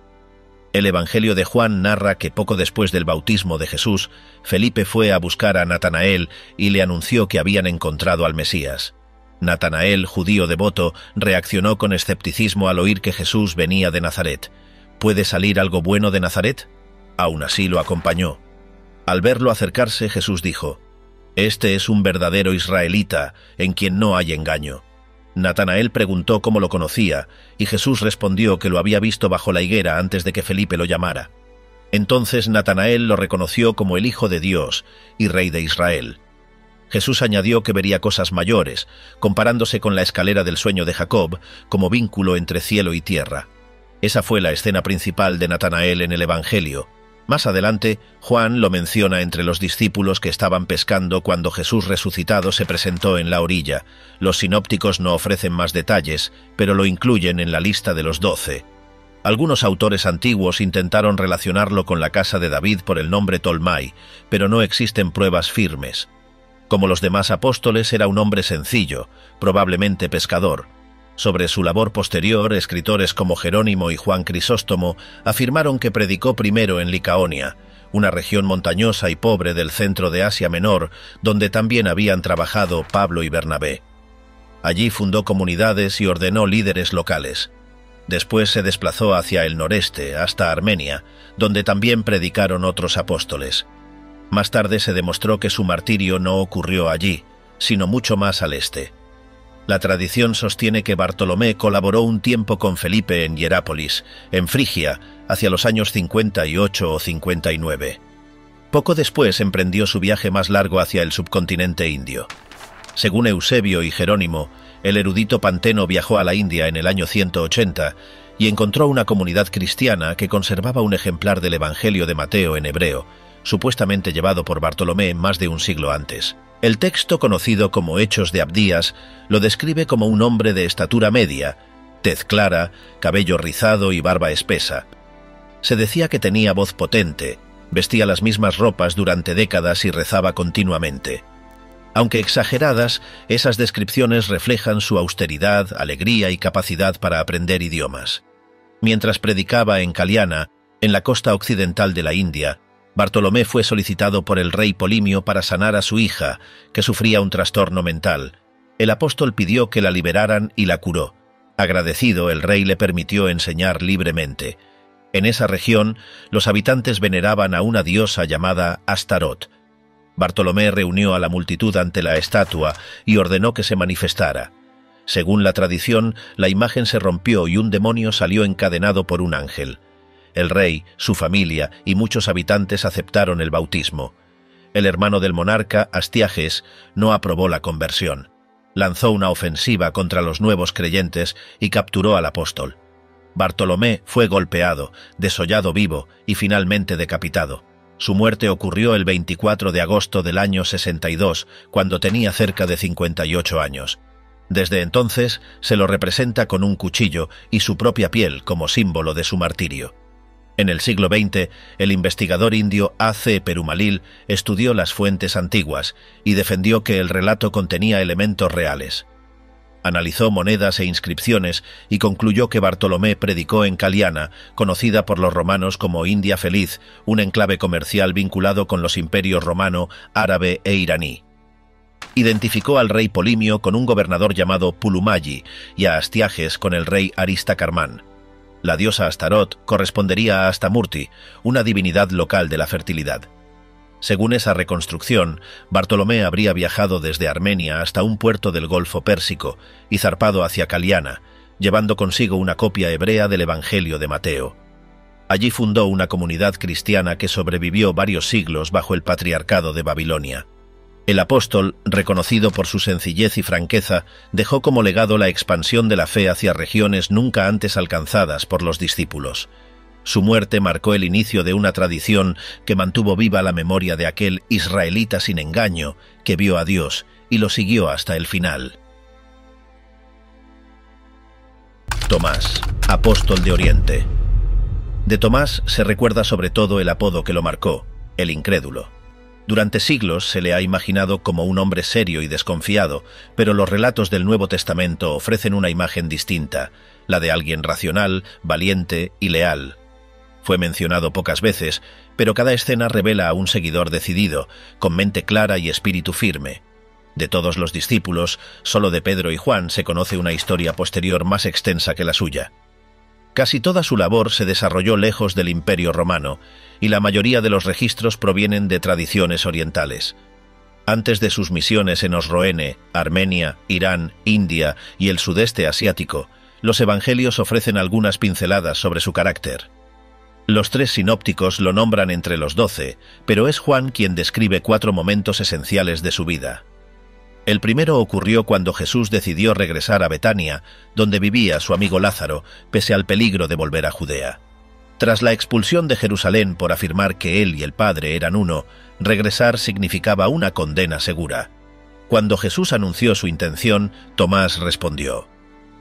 El Evangelio de Juan narra que poco después del bautismo de Jesús, Felipe fue a buscar a Natanael y le anunció que habían encontrado al Mesías. Natanael, judío devoto, reaccionó con escepticismo al oír que Jesús venía de Nazaret. ¿Puede salir algo bueno de Nazaret? Aún así lo acompañó. Al verlo acercarse, Jesús dijo: «Este es un verdadero israelita, en quien no hay engaño». Natanael preguntó cómo lo conocía, y Jesús respondió que lo había visto bajo la higuera antes de que Felipe lo llamara. Entonces Natanael lo reconoció como el Hijo de Dios y Rey de Israel. Jesús añadió que vería cosas mayores, comparándose con la escalera del sueño de Jacob como vínculo entre cielo y tierra. Esa fue la escena principal de Natanael en el Evangelio. Más adelante, Juan lo menciona entre los discípulos que estaban pescando cuando Jesús resucitado se presentó en la orilla. Los sinópticos no ofrecen más detalles, pero lo incluyen en la lista de los 12. Algunos autores antiguos intentaron relacionarlo con la casa de David por el nombre Tolmai, pero no existen pruebas firmes. Como los demás apóstoles, era un hombre sencillo, probablemente pescador. Sobre su labor posterior, escritores como Jerónimo y Juan Crisóstomo afirmaron que predicó primero en Licaonia, una región montañosa y pobre del centro de Asia Menor, donde también habían trabajado Pablo y Bernabé. Allí fundó comunidades y ordenó líderes locales. Después se desplazó hacia el noreste, hasta Armenia, donde también predicaron otros apóstoles. Más tarde se demostró que su martirio no ocurrió allí, sino mucho más al este. La tradición sostiene que Bartolomé colaboró un tiempo con Felipe en Hierápolis, en Frigia, hacia los años 58 o 59. Poco después emprendió su viaje más largo hacia el subcontinente indio. Según Eusebio y Jerónimo, el erudito Panteno viajó a la India en el año 180 y encontró una comunidad cristiana que conservaba un ejemplar del Evangelio de Mateo en hebreo, supuestamente llevado por Bartolomé más de un siglo antes. El texto, conocido como Hechos de Abdías, lo describe como un hombre de estatura media, tez clara, cabello rizado y barba espesa. Se decía que tenía voz potente, vestía las mismas ropas durante décadas y rezaba continuamente. Aunque exageradas, esas descripciones reflejan su austeridad, alegría y capacidad para aprender idiomas. Mientras predicaba en Caliana, en la costa occidental de la India, Bartolomé fue solicitado por el rey Polimio para sanar a su hija, que sufría un trastorno mental. El apóstol pidió que la liberaran y la curó. Agradecido, el rey le permitió enseñar libremente. En esa región, los habitantes veneraban a una diosa llamada Astarot. Bartolomé reunió a la multitud ante la estatua y ordenó que se manifestara. Según la tradición, la imagen se rompió y un demonio salió encadenado por un ángel. El rey, su familia y muchos habitantes aceptaron el bautismo. El hermano del monarca, Astiages, no aprobó la conversión. Lanzó una ofensiva contra los nuevos creyentes y capturó al apóstol. Bartolomé fue golpeado, desollado vivo y finalmente decapitado. Su muerte ocurrió el 24 de agosto del año 62, cuando tenía cerca de 58 años. Desde entonces se lo representa con un cuchillo y su propia piel como símbolo de su martirio. En el siglo XX, el investigador indio A. C. Perumalil estudió las fuentes antiguas y defendió que el relato contenía elementos reales. Analizó monedas e inscripciones y concluyó que Bartolomé predicó en Caliana, conocida por los romanos como India Feliz, un enclave comercial vinculado con los imperios romano, árabe e iraní. Identificó al rey Polimio con un gobernador llamado Pulumayi y a Astiages con el rey Aristacarmán. La diosa Astarot correspondería a Astamurti, una divinidad local de la fertilidad. Según esa reconstrucción, Bartolomé habría viajado desde Armenia hasta un puerto del Golfo Pérsico y zarpado hacia Caliana, llevando consigo una copia hebrea del Evangelio de Mateo. Allí fundó una comunidad cristiana que sobrevivió varios siglos bajo el patriarcado de Babilonia. El apóstol, reconocido por su sencillez y franqueza, dejó como legado la expansión de la fe hacia regiones nunca antes alcanzadas por los discípulos. Su muerte marcó el inicio de una tradición que mantuvo viva la memoria de aquel israelita sin engaño que vio a Dios y lo siguió hasta el final. Tomás, apóstol de Oriente. De Tomás se recuerda sobre todo el apodo que lo marcó, el incrédulo. Durante siglos se le ha imaginado como un hombre serio y desconfiado, pero los relatos del Nuevo Testamento ofrecen una imagen distinta, la de alguien racional, valiente y leal. Fue mencionado pocas veces, pero cada escena revela a un seguidor decidido, con mente clara y espíritu firme. De todos los discípulos, solo de Pedro y Juan se conoce una historia posterior más extensa que la suya. Casi toda su labor se desarrolló lejos del Imperio Romano, y la mayoría de los registros provienen de tradiciones orientales. Antes de sus misiones en Osroene, Armenia, Irán, India y el sudeste asiático, los evangelios ofrecen algunas pinceladas sobre su carácter. Los tres sinópticos lo nombran entre los 12, pero es Juan quien describe 4 momentos esenciales de su vida. El primero ocurrió cuando Jesús decidió regresar a Betania, donde vivía su amigo Lázaro, pese al peligro de volver a Judea. Tras la expulsión de Jerusalén por afirmar que él y el Padre eran uno, regresar significaba una condena segura. Cuando Jesús anunció su intención, Tomás respondió: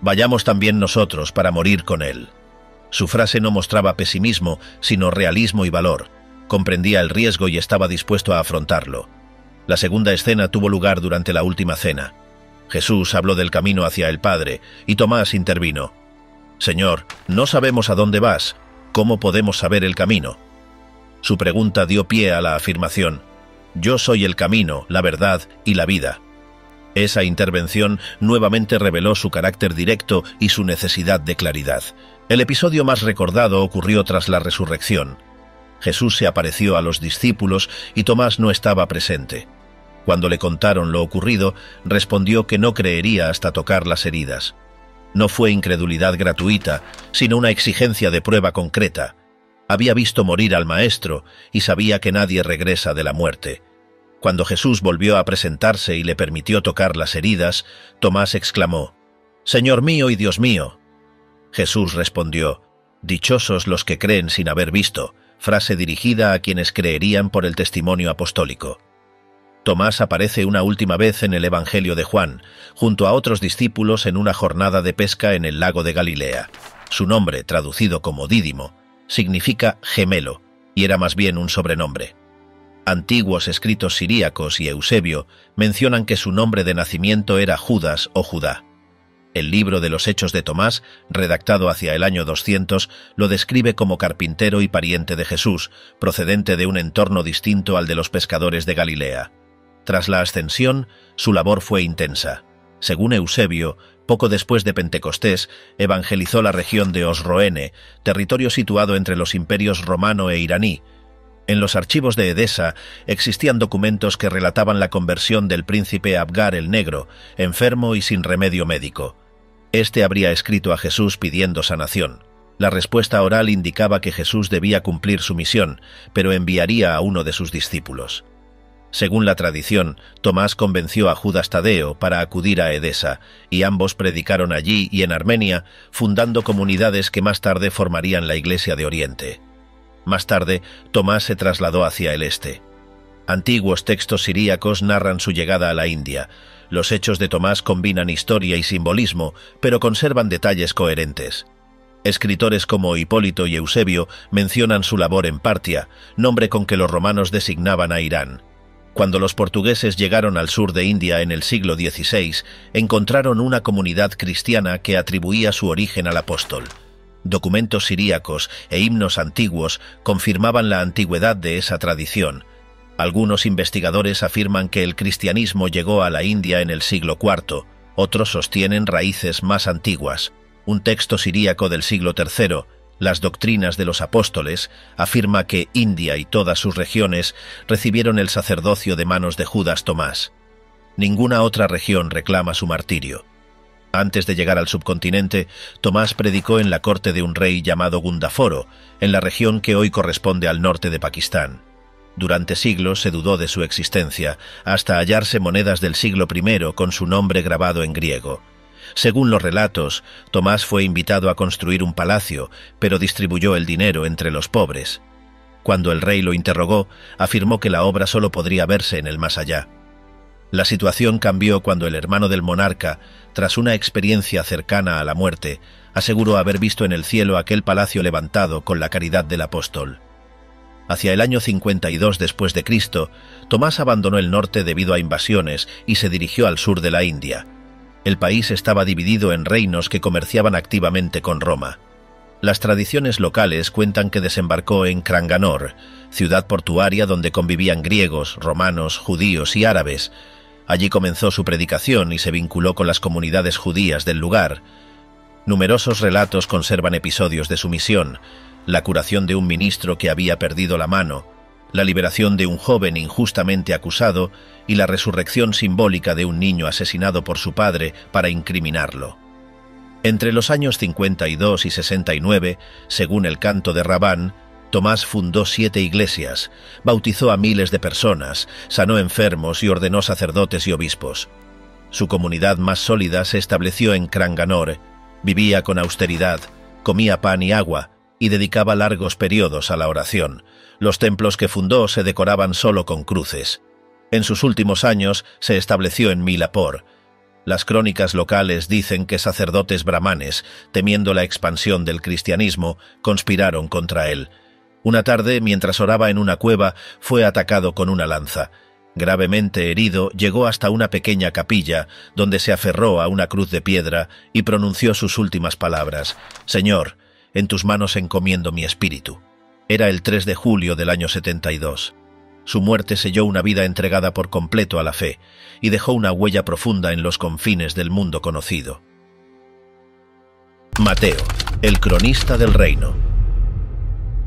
«Vayamos también nosotros para morir con él». Su frase no mostraba pesimismo, sino realismo y valor. Comprendía el riesgo y estaba dispuesto a afrontarlo. La segunda escena tuvo lugar durante la última cena. Jesús habló del camino hacia el Padre, y Tomás intervino: «Señor, no sabemos a dónde vas. ¿Cómo podemos saber el camino?». Su pregunta dio pie a la afirmación: «Yo soy el camino, la verdad y la vida». Esa intervención nuevamente reveló su carácter directo y su necesidad de claridad. El episodio más recordado ocurrió tras la resurrección. Jesús se apareció a los discípulos y Tomás no estaba presente. Cuando le contaron lo ocurrido, respondió que no creería hasta tocar las heridas. No fue incredulidad gratuita, sino una exigencia de prueba concreta. Había visto morir al Maestro y sabía que nadie regresa de la muerte. Cuando Jesús volvió a presentarse y le permitió tocar las heridas, Tomás exclamó: «Señor mío y Dios mío». Jesús respondió: «Dichosos los que creen sin haber visto», frase dirigida a quienes creerían por el testimonio apostólico. Tomás aparece una última vez en el Evangelio de Juan, junto a otros discípulos en una jornada de pesca en el lago de Galilea. Su nombre, traducido como Dídimo, significa gemelo, y era más bien un sobrenombre. Antiguos escritos siríacos y Eusebio mencionan que su nombre de nacimiento era Judas o Judá. El libro de los Hechos de Tomás, redactado hacia el año 200, lo describe como carpintero y pariente de Jesús, procedente de un entorno distinto al de los pescadores de Galilea. Tras la ascensión, su labor fue intensa. Según Eusebio, poco después de Pentecostés, evangelizó la región de Osroene, territorio situado entre los imperios romano e iraní. En los archivos de Edesa existían documentos que relataban la conversión del príncipe Abgar el Negro, enfermo y sin remedio médico. Este habría escrito a Jesús pidiendo sanación. La respuesta oral indicaba que Jesús debía cumplir su misión, pero enviaría a uno de sus discípulos. Según la tradición, Tomás convenció a Judas Tadeo para acudir a Edesa, y ambos predicaron allí y en Armenia, fundando comunidades que más tarde formarían la Iglesia de Oriente. Más tarde, Tomás se trasladó hacia el este. Antiguos textos siríacos narran su llegada a la India. Los hechos de Tomás combinan historia y simbolismo, pero conservan detalles coherentes. Escritores como Hipólito y Eusebio mencionan su labor en Partia, nombre con que los romanos designaban a Irán. Cuando los portugueses llegaron al sur de India en el siglo XVI, encontraron una comunidad cristiana que atribuía su origen al apóstol. Documentos siríacos e himnos antiguos confirmaban la antigüedad de esa tradición. Algunos investigadores afirman que el cristianismo llegó a la India en el siglo IV, otros sostienen raíces más antiguas. Un texto siríaco del siglo III, Las Doctrinas de los Apóstoles, afirma que India y todas sus regiones recibieron el sacerdocio de manos de Judas Tomás. Ninguna otra región reclama su martirio. Antes de llegar al subcontinente, Tomás predicó en la corte de un rey llamado Gundaforo, en la región que hoy corresponde al norte de Pakistán. Durante siglos se dudó de su existencia, hasta hallarse monedas del siglo I con su nombre grabado en griego. Según los relatos, Tomás fue invitado a construir un palacio, pero distribuyó el dinero entre los pobres. Cuando el rey lo interrogó, afirmó que la obra solo podría verse en el más allá. La situación cambió cuando el hermano del monarca, tras una experiencia cercana a la muerte, aseguró haber visto en el cielo aquel palacio levantado con la caridad del apóstol. Hacia el año 52 después de Cristo, Tomás abandonó el norte debido a invasiones y se dirigió al sur de la India. El país estaba dividido en reinos que comerciaban activamente con Roma. Las tradiciones locales cuentan que desembarcó en Cranganore, ciudad portuaria donde convivían griegos, romanos, judíos y árabes. Allí comenzó su predicación y se vinculó con las comunidades judías del lugar. Numerosos relatos conservan episodios de su misión: la curación de un ministro que había perdido la mano, la liberación de un joven injustamente acusado y la resurrección simbólica de un niño asesinado por su padre para incriminarlo. Entre los años 52 y 69, según el canto de Rabán, Tomás fundó 7 iglesias, bautizó a miles de personas, sanó enfermos y ordenó sacerdotes y obispos. Su comunidad más sólida se estableció en Cranganore, vivía con austeridad, comía pan y agua y dedicaba largos periodos a la oración. Los templos que fundó se decoraban solo con cruces. En sus últimos años se estableció en Milapur. Las crónicas locales dicen que sacerdotes brahmanes, temiendo la expansión del cristianismo, conspiraron contra él. Una tarde, mientras oraba en una cueva, fue atacado con una lanza. Gravemente herido, llegó hasta una pequeña capilla, donde se aferró a una cruz de piedra y pronunció sus últimas palabras: «Señor, en tus manos encomiendo mi espíritu». Era el 3 de julio del año 72. Su muerte selló una vida entregada por completo a la fe y dejó una huella profunda en los confines del mundo conocido. Mateo, el cronista del reino.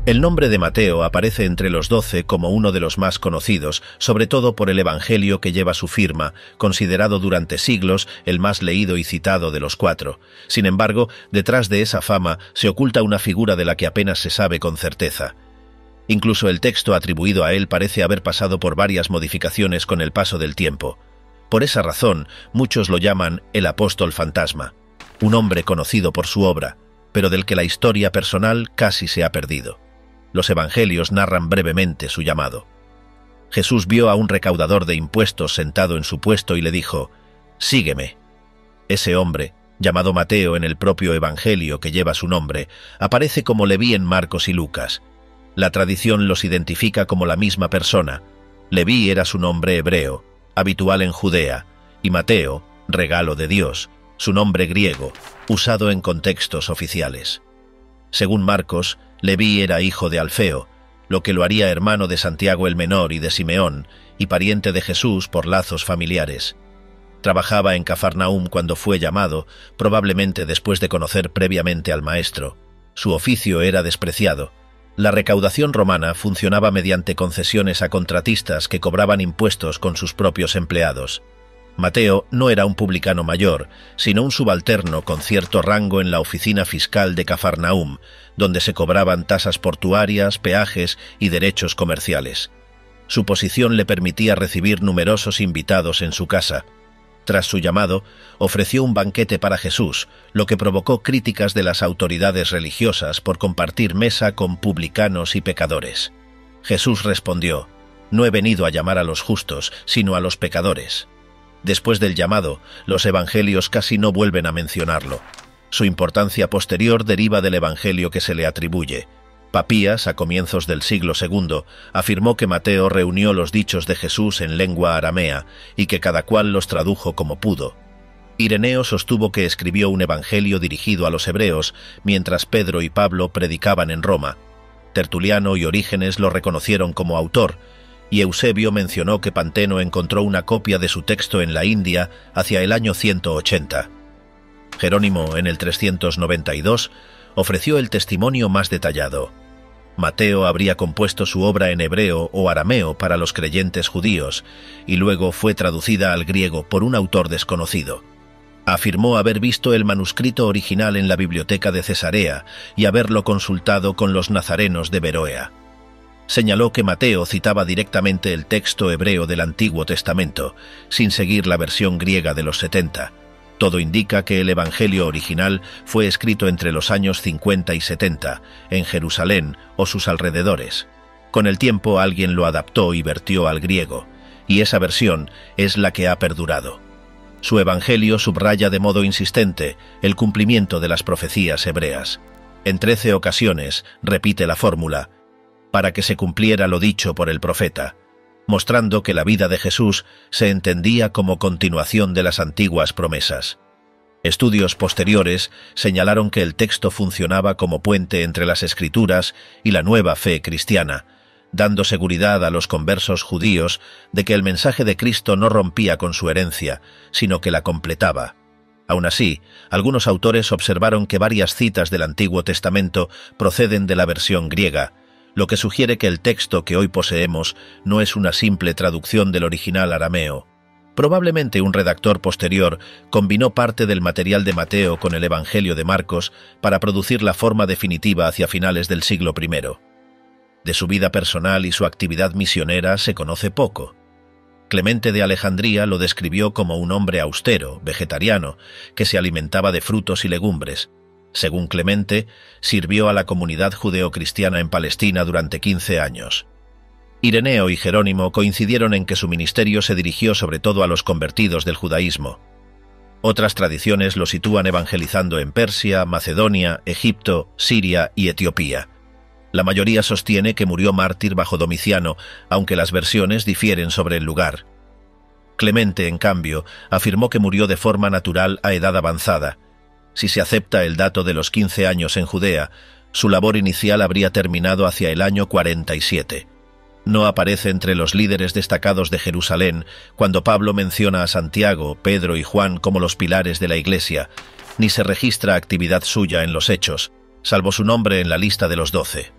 El nombre de Mateo aparece entre los 12 como uno de los más conocidos, sobre todo por el Evangelio que lleva su firma, considerado durante siglos el más leído y citado de los 4. Sin embargo, detrás de esa fama se oculta una figura de la que apenas se sabe con certeza. Incluso el texto atribuido a él parece haber pasado por varias modificaciones con el paso del tiempo. Por esa razón, muchos lo llaman el apóstol fantasma, un hombre conocido por su obra, pero del que la historia personal casi se ha perdido. Los evangelios narran brevemente su llamado. Jesús vio a un recaudador de impuestos sentado en su puesto y le dijo: «Sígueme». Ese hombre, llamado Mateo en el propio evangelio que lleva su nombre, aparece como Leví en Marcos y Lucas. La tradición los identifica como la misma persona, Leví era su nombre hebreo, habitual en Judea, y Mateo, regalo de Dios, su nombre griego, usado en contextos oficiales. Según Marcos, Leví era hijo de Alfeo, lo que lo haría hermano de Santiago el Menor y de Simeón, y pariente de Jesús por lazos familiares. Trabajaba en Cafarnaúm cuando fue llamado, probablemente después de conocer previamente al Maestro. Su oficio era despreciado. La recaudación romana funcionaba mediante concesiones a contratistas que cobraban impuestos con sus propios empleados. Mateo no era un publicano mayor, sino un subalterno con cierto rango en la oficina fiscal de Cafarnaúm, donde se cobraban tasas portuarias, peajes y derechos comerciales. Su posición le permitía recibir numerosos invitados en su casa. Tras su llamado, ofreció un banquete para Jesús, lo que provocó críticas de las autoridades religiosas por compartir mesa con publicanos y pecadores. Jesús respondió: «No he venido a llamar a los justos, sino a los pecadores». Después del llamado, los evangelios casi no vuelven a mencionarlo. Su importancia posterior deriva del evangelio que se le atribuye. Papías, a comienzos del siglo II, afirmó que Mateo reunió los dichos de Jesús en lengua aramea y que cada cual los tradujo como pudo. Ireneo sostuvo que escribió un evangelio dirigido a los hebreos, mientras Pedro y Pablo predicaban en Roma. Tertuliano y Orígenes lo reconocieron como autor, y Eusebio mencionó que Panteno encontró una copia de su texto en la India hacia el año 180. Jerónimo, en el 392, ofreció el testimonio más detallado. Mateo habría compuesto su obra en hebreo o arameo para los creyentes judíos, y luego fue traducida al griego por un autor desconocido. Afirmó haber visto el manuscrito original en la biblioteca de Cesarea y haberlo consultado con los nazarenos de Beroea. Señaló que Mateo citaba directamente el texto hebreo del Antiguo Testamento, sin seguir la versión griega de los 70. Todo indica que el Evangelio original fue escrito entre los años 50 y 70, en Jerusalén o sus alrededores. Con el tiempo alguien lo adaptó y vertió al griego, y esa versión es la que ha perdurado. Su Evangelio subraya de modo insistente el cumplimiento de las profecías hebreas. En 13 ocasiones repite la fórmula, para que se cumpliera lo dicho por el profeta, mostrando que la vida de Jesús se entendía como continuación de las antiguas promesas. Estudios posteriores señalaron que el texto funcionaba como puente entre las Escrituras y la nueva fe cristiana, dando seguridad a los conversos judíos de que el mensaje de Cristo no rompía con su herencia, sino que la completaba. Aun así, algunos autores observaron que varias citas del Antiguo Testamento proceden de la versión griega, lo que sugiere que el texto que hoy poseemos no es una simple traducción del original arameo. Probablemente un redactor posterior combinó parte del material de Mateo con el Evangelio de Marcos para producir la forma definitiva hacia finales del siglo I. De su vida personal y su actividad misionera se conoce poco. Clemente de Alejandría lo describió como un hombre austero, vegetariano, que se alimentaba de frutos y legumbres. Según Clemente, sirvió a la comunidad judeocristiana en Palestina durante 15 años. Ireneo y Jerónimo coincidieron en que su ministerio se dirigió sobre todo a los convertidos del judaísmo. Otras tradiciones lo sitúan evangelizando en Persia, Macedonia, Egipto, Siria y Etiopía. La mayoría sostiene que murió mártir bajo Domiciano, aunque las versiones difieren sobre el lugar. Clemente, en cambio, afirmó que murió de forma natural a edad avanzada. Si se acepta el dato de los 15 años en Judea, su labor inicial habría terminado hacia el año 47. No aparece entre los líderes destacados de Jerusalén cuando Pablo menciona a Santiago, Pedro y Juan como los pilares de la Iglesia, ni se registra actividad suya en los Hechos, salvo su nombre en la lista de los 12.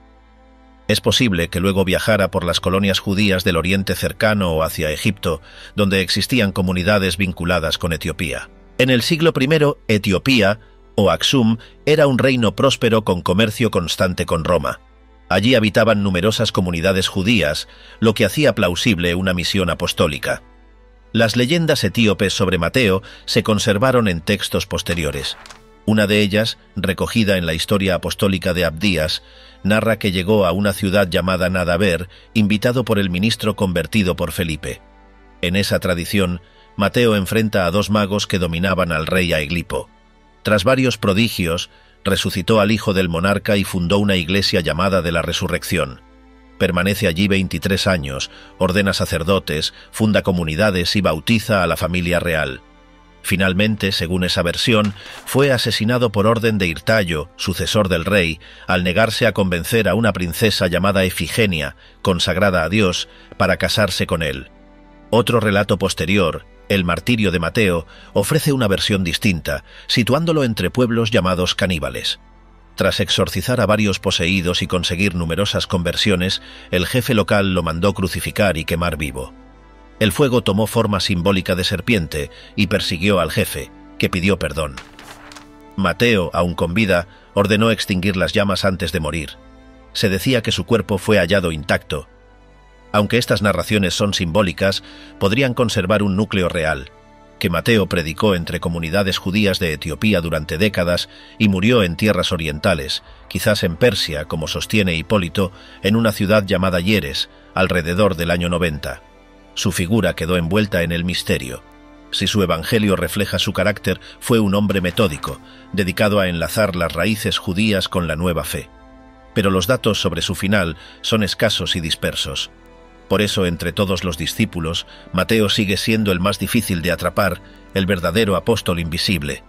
Es posible que luego viajara por las colonias judías del Oriente Cercano o hacia Egipto, donde existían comunidades vinculadas con Etiopía. En el siglo I, Etiopía, o Aksum, era un reino próspero con comercio constante con Roma. Allí habitaban numerosas comunidades judías, lo que hacía plausible una misión apostólica. Las leyendas etíopes sobre Mateo se conservaron en textos posteriores. Una de ellas, recogida en la historia apostólica de Abdías, narra que llegó a una ciudad llamada Nadaber, invitado por el ministro convertido por Felipe. En esa tradición, Mateo enfrenta a dos magos que dominaban al rey Aeglipo. Tras varios prodigios, resucitó al hijo del monarca y fundó una iglesia llamada de la Resurrección. Permanece allí 23 años, ordena sacerdotes, funda comunidades y bautiza a la familia real. Finalmente, según esa versión, fue asesinado por orden de Hirtayo, sucesor del rey, al negarse a convencer a una princesa llamada Efigenia, consagrada a Dios, para casarse con él. Otro relato posterior, el martirio de Mateo, ofrece una versión distinta, situándolo entre pueblos llamados caníbales. Tras exorcizar a varios poseídos y conseguir numerosas conversiones, el jefe local lo mandó crucificar y quemar vivo. El fuego tomó forma simbólica de serpiente y persiguió al jefe, que pidió perdón. Mateo, aún con vida, ordenó extinguir las llamas antes de morir. Se decía que su cuerpo fue hallado intacto. Aunque estas narraciones son simbólicas, podrían conservar un núcleo real, que Mateo predicó entre comunidades judías de Etiopía durante décadas y murió en tierras orientales, quizás en Persia, como sostiene Hipólito, en una ciudad llamada Hieres, alrededor del año 90. Su figura quedó envuelta en el misterio. Si su evangelio refleja su carácter, fue un hombre metódico, dedicado a enlazar las raíces judías con la nueva fe. Pero los datos sobre su final son escasos y dispersos. Por eso, entre todos los discípulos, Mateo sigue siendo el más difícil de atrapar, el verdadero apóstol invisible.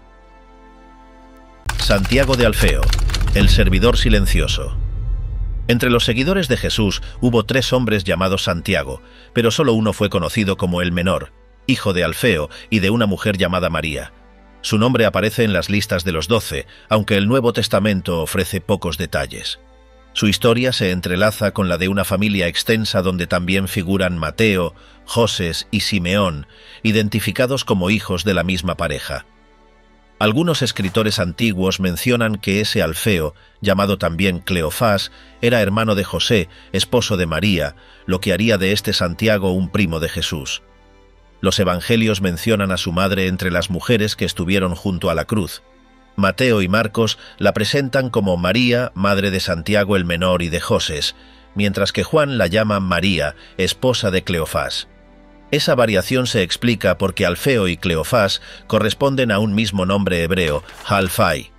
Santiago de Alfeo, el servidor silencioso. Entre los seguidores de Jesús hubo 3 hombres llamados Santiago, pero solo uno fue conocido como el menor, hijo de Alfeo y de una mujer llamada María. Su nombre aparece en las listas de los 12, aunque el Nuevo Testamento ofrece pocos detalles. Su historia se entrelaza con la de una familia extensa donde también figuran Mateo, Joses y Simeón, identificados como hijos de la misma pareja. Algunos escritores antiguos mencionan que ese Alfeo, llamado también Cleofás, era hermano de José, esposo de María, lo que haría de este Santiago un primo de Jesús. Los evangelios mencionan a su madre entre las mujeres que estuvieron junto a la cruz. Mateo y Marcos la presentan como María, madre de Santiago el menor y de Joses, mientras que Juan la llama María, esposa de Cleofás. Esa variación se explica porque Alfeo y Cleofás corresponden a un mismo nombre hebreo, Halfai.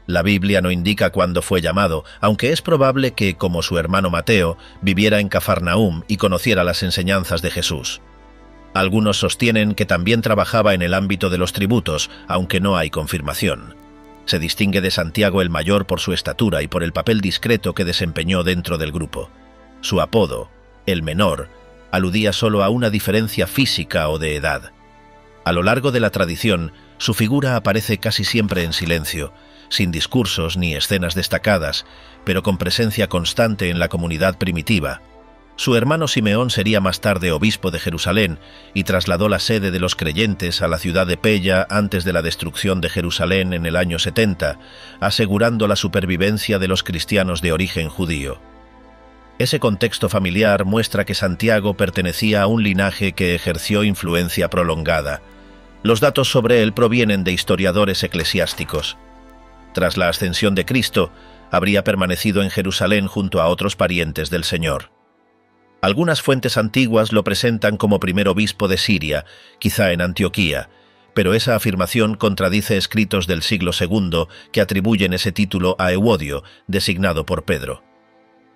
La Biblia no indica cuándo fue llamado, aunque es probable que, como su hermano Mateo, viviera en Cafarnaúm y conociera las enseñanzas de Jesús. Algunos sostienen que también trabajaba en el ámbito de los tributos, aunque no hay confirmación. Se distingue de Santiago el mayor por su estatura y por el papel discreto que desempeñó dentro del grupo. Su apodo, el menor, aludía solo a una diferencia física o de edad. A lo largo de la tradición, su figura aparece casi siempre en silencio, sin discursos ni escenas destacadas, pero con presencia constante en la comunidad primitiva. Su hermano Simeón sería más tarde obispo de Jerusalén y trasladó la sede de los creyentes a la ciudad de Pella antes de la destrucción de Jerusalén en el año 70, asegurando la supervivencia de los cristianos de origen judío. Ese contexto familiar muestra que Santiago pertenecía a un linaje que ejerció influencia prolongada. Los datos sobre él provienen de historiadores eclesiásticos. Tras la ascensión de Cristo, habría permanecido en Jerusalén junto a otros parientes del Señor. Algunas fuentes antiguas lo presentan como primer obispo de Siria, quizá en Antioquía, pero esa afirmación contradice escritos del siglo II que atribuyen ese título a Ewodio, designado por Pedro.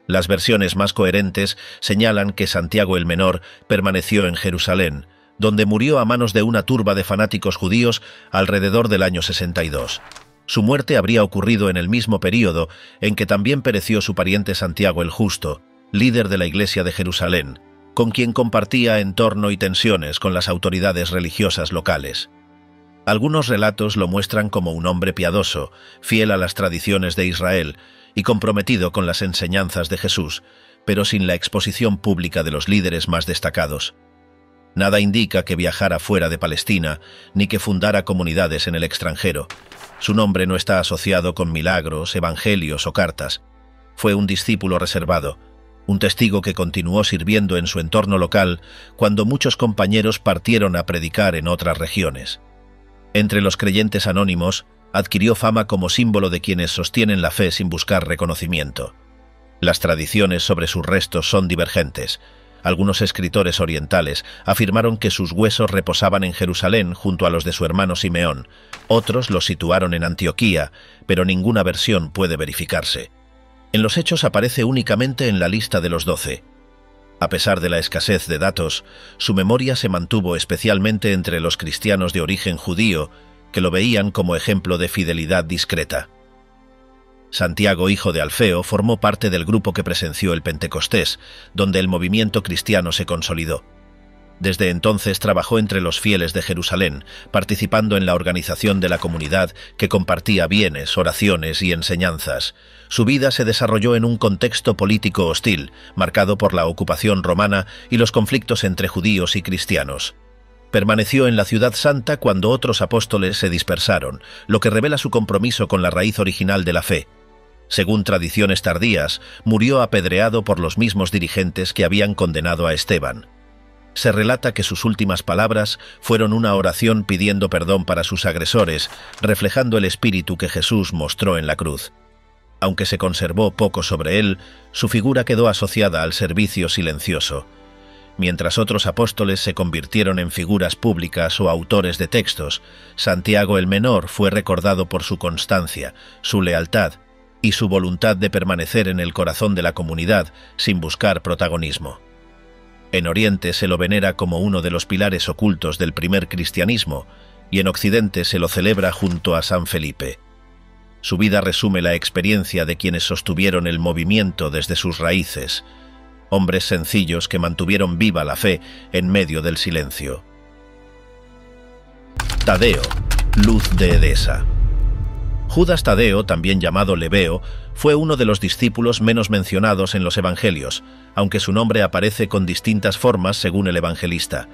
Las versiones más coherentes señalan que Santiago el Menor permaneció en Jerusalén, donde murió a manos de una turba de fanáticos judíos alrededor del año 62. Su muerte habría ocurrido en el mismo período en que también pereció su pariente Santiago el Justo, líder de la Iglesia de Jerusalén, con quien compartía entorno y tensiones con las autoridades religiosas locales. Algunos relatos lo muestran como un hombre piadoso, fiel a las tradiciones de Israel y comprometido con las enseñanzas de Jesús, pero sin la exposición pública de los líderes más destacados. Nada indica que viajara fuera de Palestina, ni que fundara comunidades en el extranjero. Su nombre no está asociado con milagros, evangelios o cartas. Fue un discípulo reservado, un testigo que continuó sirviendo en su entorno local cuando muchos compañeros partieron a predicar en otras regiones. Entre los creyentes anónimos, adquirió fama como símbolo de quienes sostienen la fe sin buscar reconocimiento. Las tradiciones sobre sus restos son divergentes. Algunos escritores orientales afirmaron que sus huesos reposaban en Jerusalén junto a los de su hermano Simeón. Otros los situaron en Antioquía, pero ninguna versión puede verificarse. En los Hechos aparece únicamente en la lista de los 12. A pesar de la escasez de datos, su memoria se mantuvo especialmente entre los cristianos de origen judío, que lo veían como ejemplo de fidelidad discreta. Santiago, hijo de Alfeo, formó parte del grupo que presenció el Pentecostés, donde el movimiento cristiano se consolidó. Desde entonces trabajó entre los fieles de Jerusalén, participando en la organización de la comunidad que compartía bienes, oraciones y enseñanzas. Su vida se desarrolló en un contexto político hostil, marcado por la ocupación romana y los conflictos entre judíos y cristianos. Permaneció en la ciudad santa cuando otros apóstoles se dispersaron, lo que revela su compromiso con la raíz original de la fe. Según tradiciones tardías, murió apedreado por los mismos dirigentes que habían condenado a Esteban. Se relata que sus últimas palabras fueron una oración pidiendo perdón para sus agresores, reflejando el espíritu que Jesús mostró en la cruz. Aunque se conservó poco sobre él, su figura quedó asociada al servicio silencioso. Mientras otros apóstoles se convirtieron en figuras públicas o autores de textos, Santiago el Menor fue recordado por su constancia, su lealtad y su voluntad de permanecer en el corazón de la comunidad sin buscar protagonismo. En Oriente se lo venera como uno de los pilares ocultos del primer cristianismo y en Occidente se lo celebra junto a San Felipe. Su vida resume la experiencia de quienes sostuvieron el movimiento desde sus raíces, hombres sencillos que mantuvieron viva la fe en medio del silencio. Tadeo, luz de Edesa. Judas Tadeo, también llamado Lebeo, fue uno de los discípulos menos mencionados en los evangelios, aunque su nombre aparece con distintas formas según el evangelista.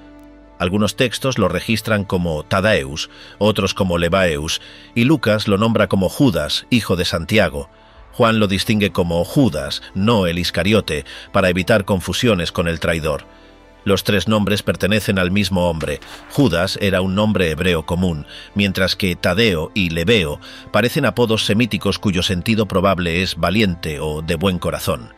Algunos textos lo registran como Tadaeus, otros como Lebaeus, y Lucas lo nombra como Judas, hijo de Santiago. Juan lo distingue como Judas, no el Iscariote, para evitar confusiones con el traidor. Los tres nombres pertenecen al mismo hombre. Judas era un nombre hebreo común, mientras que Tadeo y Lebeo parecen apodos semíticos cuyo sentido probable es valiente o de buen corazón.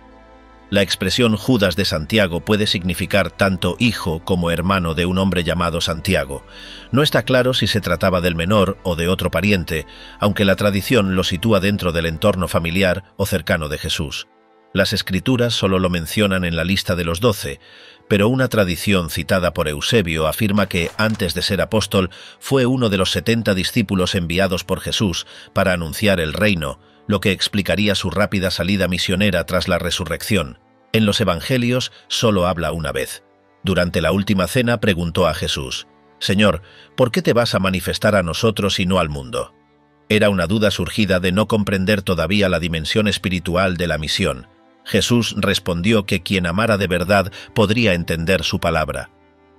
La expresión Judas de Santiago puede significar tanto hijo como hermano de un hombre llamado Santiago. No está claro si se trataba del menor o de otro pariente, aunque la tradición lo sitúa dentro del entorno familiar o cercano de Jesús. Las Escrituras solo lo mencionan en la lista de los 12, pero una tradición citada por Eusebio afirma que, antes de ser apóstol, fue uno de los 70 discípulos enviados por Jesús para anunciar el reino, lo que explicaría su rápida salida misionera tras la resurrección. En los Evangelios solo habla una vez. Durante la última cena preguntó a Jesús: «Señor, ¿por qué te vas a manifestar a nosotros y no al mundo?». Era una duda surgida de no comprender todavía la dimensión espiritual de la misión. Jesús respondió que quien amara de verdad podría entender su palabra.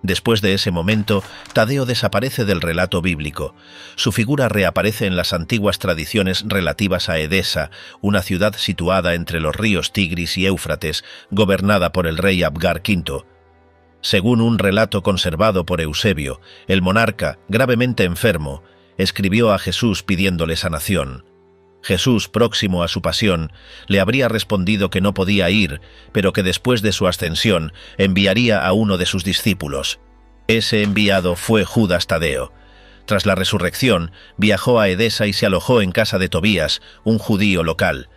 Después de ese momento, Tadeo desaparece del relato bíblico. Su figura reaparece en las antiguas tradiciones relativas a Edesa, una ciudad situada entre los ríos Tigris y Éufrates, gobernada por el rey Abgar V. Según un relato conservado por Eusebio, el monarca, gravemente enfermo, escribió a Jesús pidiéndole sanación. Jesús, próximo a su pasión, le habría respondido que no podía ir, pero que después de su ascensión enviaría a uno de sus discípulos. Ese enviado fue Judas Tadeo. Tras la resurrección, viajó a Edesa y se alojó en casa de Tobías, un judío local.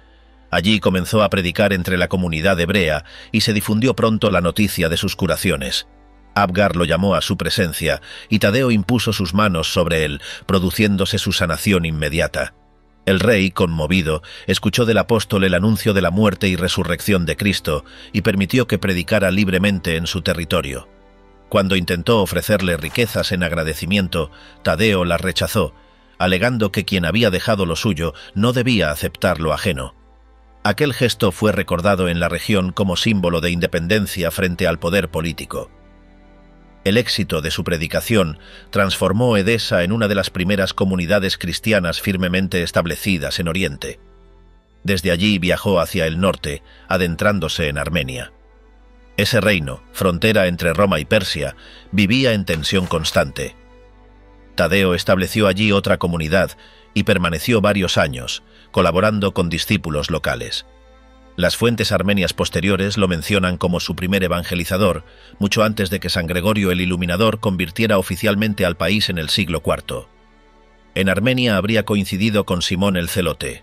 Allí comenzó a predicar entre la comunidad hebrea y se difundió pronto la noticia de sus curaciones. Abgar lo llamó a su presencia y Tadeo impuso sus manos sobre él, produciéndose su sanación inmediata. El rey, conmovido, escuchó del apóstol el anuncio de la muerte y resurrección de Cristo y permitió que predicara libremente en su territorio. Cuando intentó ofrecerle riquezas en agradecimiento, Tadeo las rechazó, alegando que quien había dejado lo suyo no debía aceptar lo ajeno. Aquel gesto fue recordado en la región como símbolo de independencia frente al poder político. El éxito de su predicación transformó Edesa en una de las primeras comunidades cristianas firmemente establecidas en Oriente. Desde allí viajó hacia el norte, adentrándose en Armenia. Ese reino, frontera entre Roma y Persia, vivía en tensión constante. Tadeo estableció allí otra comunidad y permaneció varios años, colaborando con discípulos locales. Las fuentes armenias posteriores lo mencionan como su primer evangelizador, mucho antes de que San Gregorio el Iluminador convirtiera oficialmente al país en el siglo IV. En Armenia habría coincidido con Simón el Celote.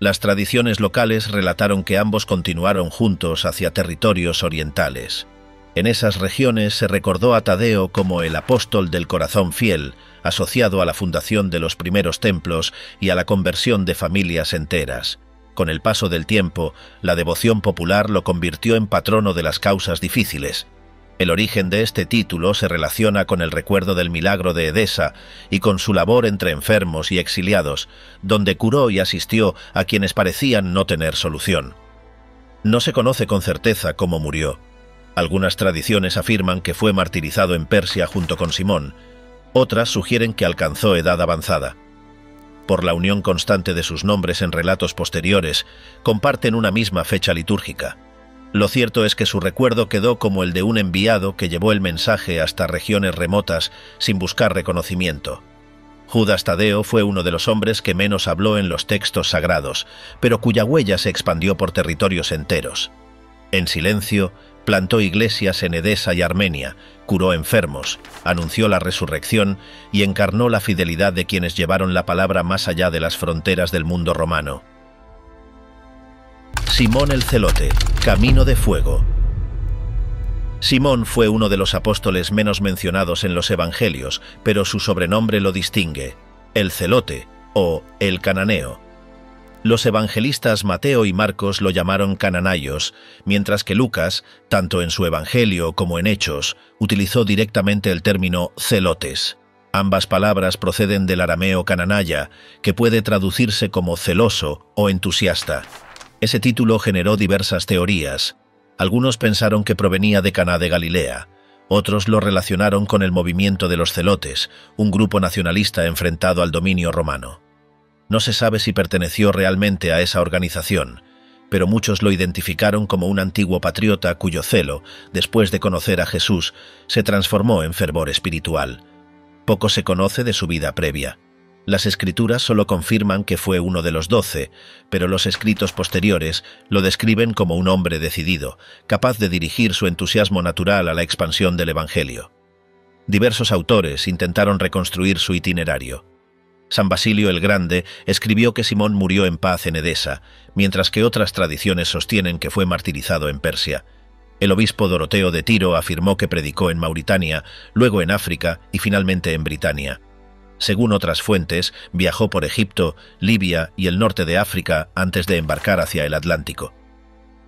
Las tradiciones locales relataron que ambos continuaron juntos hacia territorios orientales. En esas regiones se recordó a Tadeo como el apóstol del corazón fiel, asociado a la fundación de los primeros templos y a la conversión de familias enteras. Con el paso del tiempo, la devoción popular lo convirtió en patrono de las causas difíciles. El origen de este título se relaciona con el recuerdo del milagro de Edesa y con su labor entre enfermos y exiliados, donde curó y asistió a quienes parecían no tener solución. No se conoce con certeza cómo murió. Algunas tradiciones afirman que fue martirizado en Persia junto con Simón, otras sugieren que alcanzó edad avanzada. Por la unión constante de sus nombres en relatos posteriores, comparten una misma fecha litúrgica. Lo cierto es que su recuerdo quedó como el de un enviado que llevó el mensaje hasta regiones remotas sin buscar reconocimiento. Judas Tadeo fue uno de los hombres que menos habló en los textos sagrados, pero cuya huella se expandió por territorios enteros. En silencio, plantó iglesias en Edesa y Armenia, curó enfermos, anunció la resurrección y encarnó la fidelidad de quienes llevaron la palabra más allá de las fronteras del mundo romano. Simón el Celote, camino de fuego. Simón fue uno de los apóstoles menos mencionados en los evangelios, pero su sobrenombre lo distingue, el Celote o el Cananeo. Los evangelistas Mateo y Marcos lo llamaron Cananaios, mientras que Lucas, tanto en su evangelio como en Hechos, utilizó directamente el término celotes. Ambas palabras proceden del arameo cananaya, que puede traducirse como celoso o entusiasta. Ese título generó diversas teorías. Algunos pensaron que provenía de Caná de Galilea, otros lo relacionaron con el movimiento de los celotes, un grupo nacionalista enfrentado al dominio romano. No se sabe si perteneció realmente a esa organización, pero muchos lo identificaron como un antiguo patriota cuyo celo, después de conocer a Jesús, se transformó en fervor espiritual. Poco se conoce de su vida previa. Las escrituras solo confirman que fue uno de los 12, pero los escritos posteriores lo describen como un hombre decidido, capaz de dirigir su entusiasmo natural a la expansión del Evangelio. Diversos autores intentaron reconstruir su itinerario. San Basilio el Grande escribió que Simón murió en paz en Edesa, mientras que otras tradiciones sostienen que fue martirizado en Persia. El obispo Doroteo de Tiro afirmó que predicó en Mauritania, luego en África y finalmente en Britania. Según otras fuentes, viajó por Egipto, Libia y el norte de África antes de embarcar hacia el Atlántico.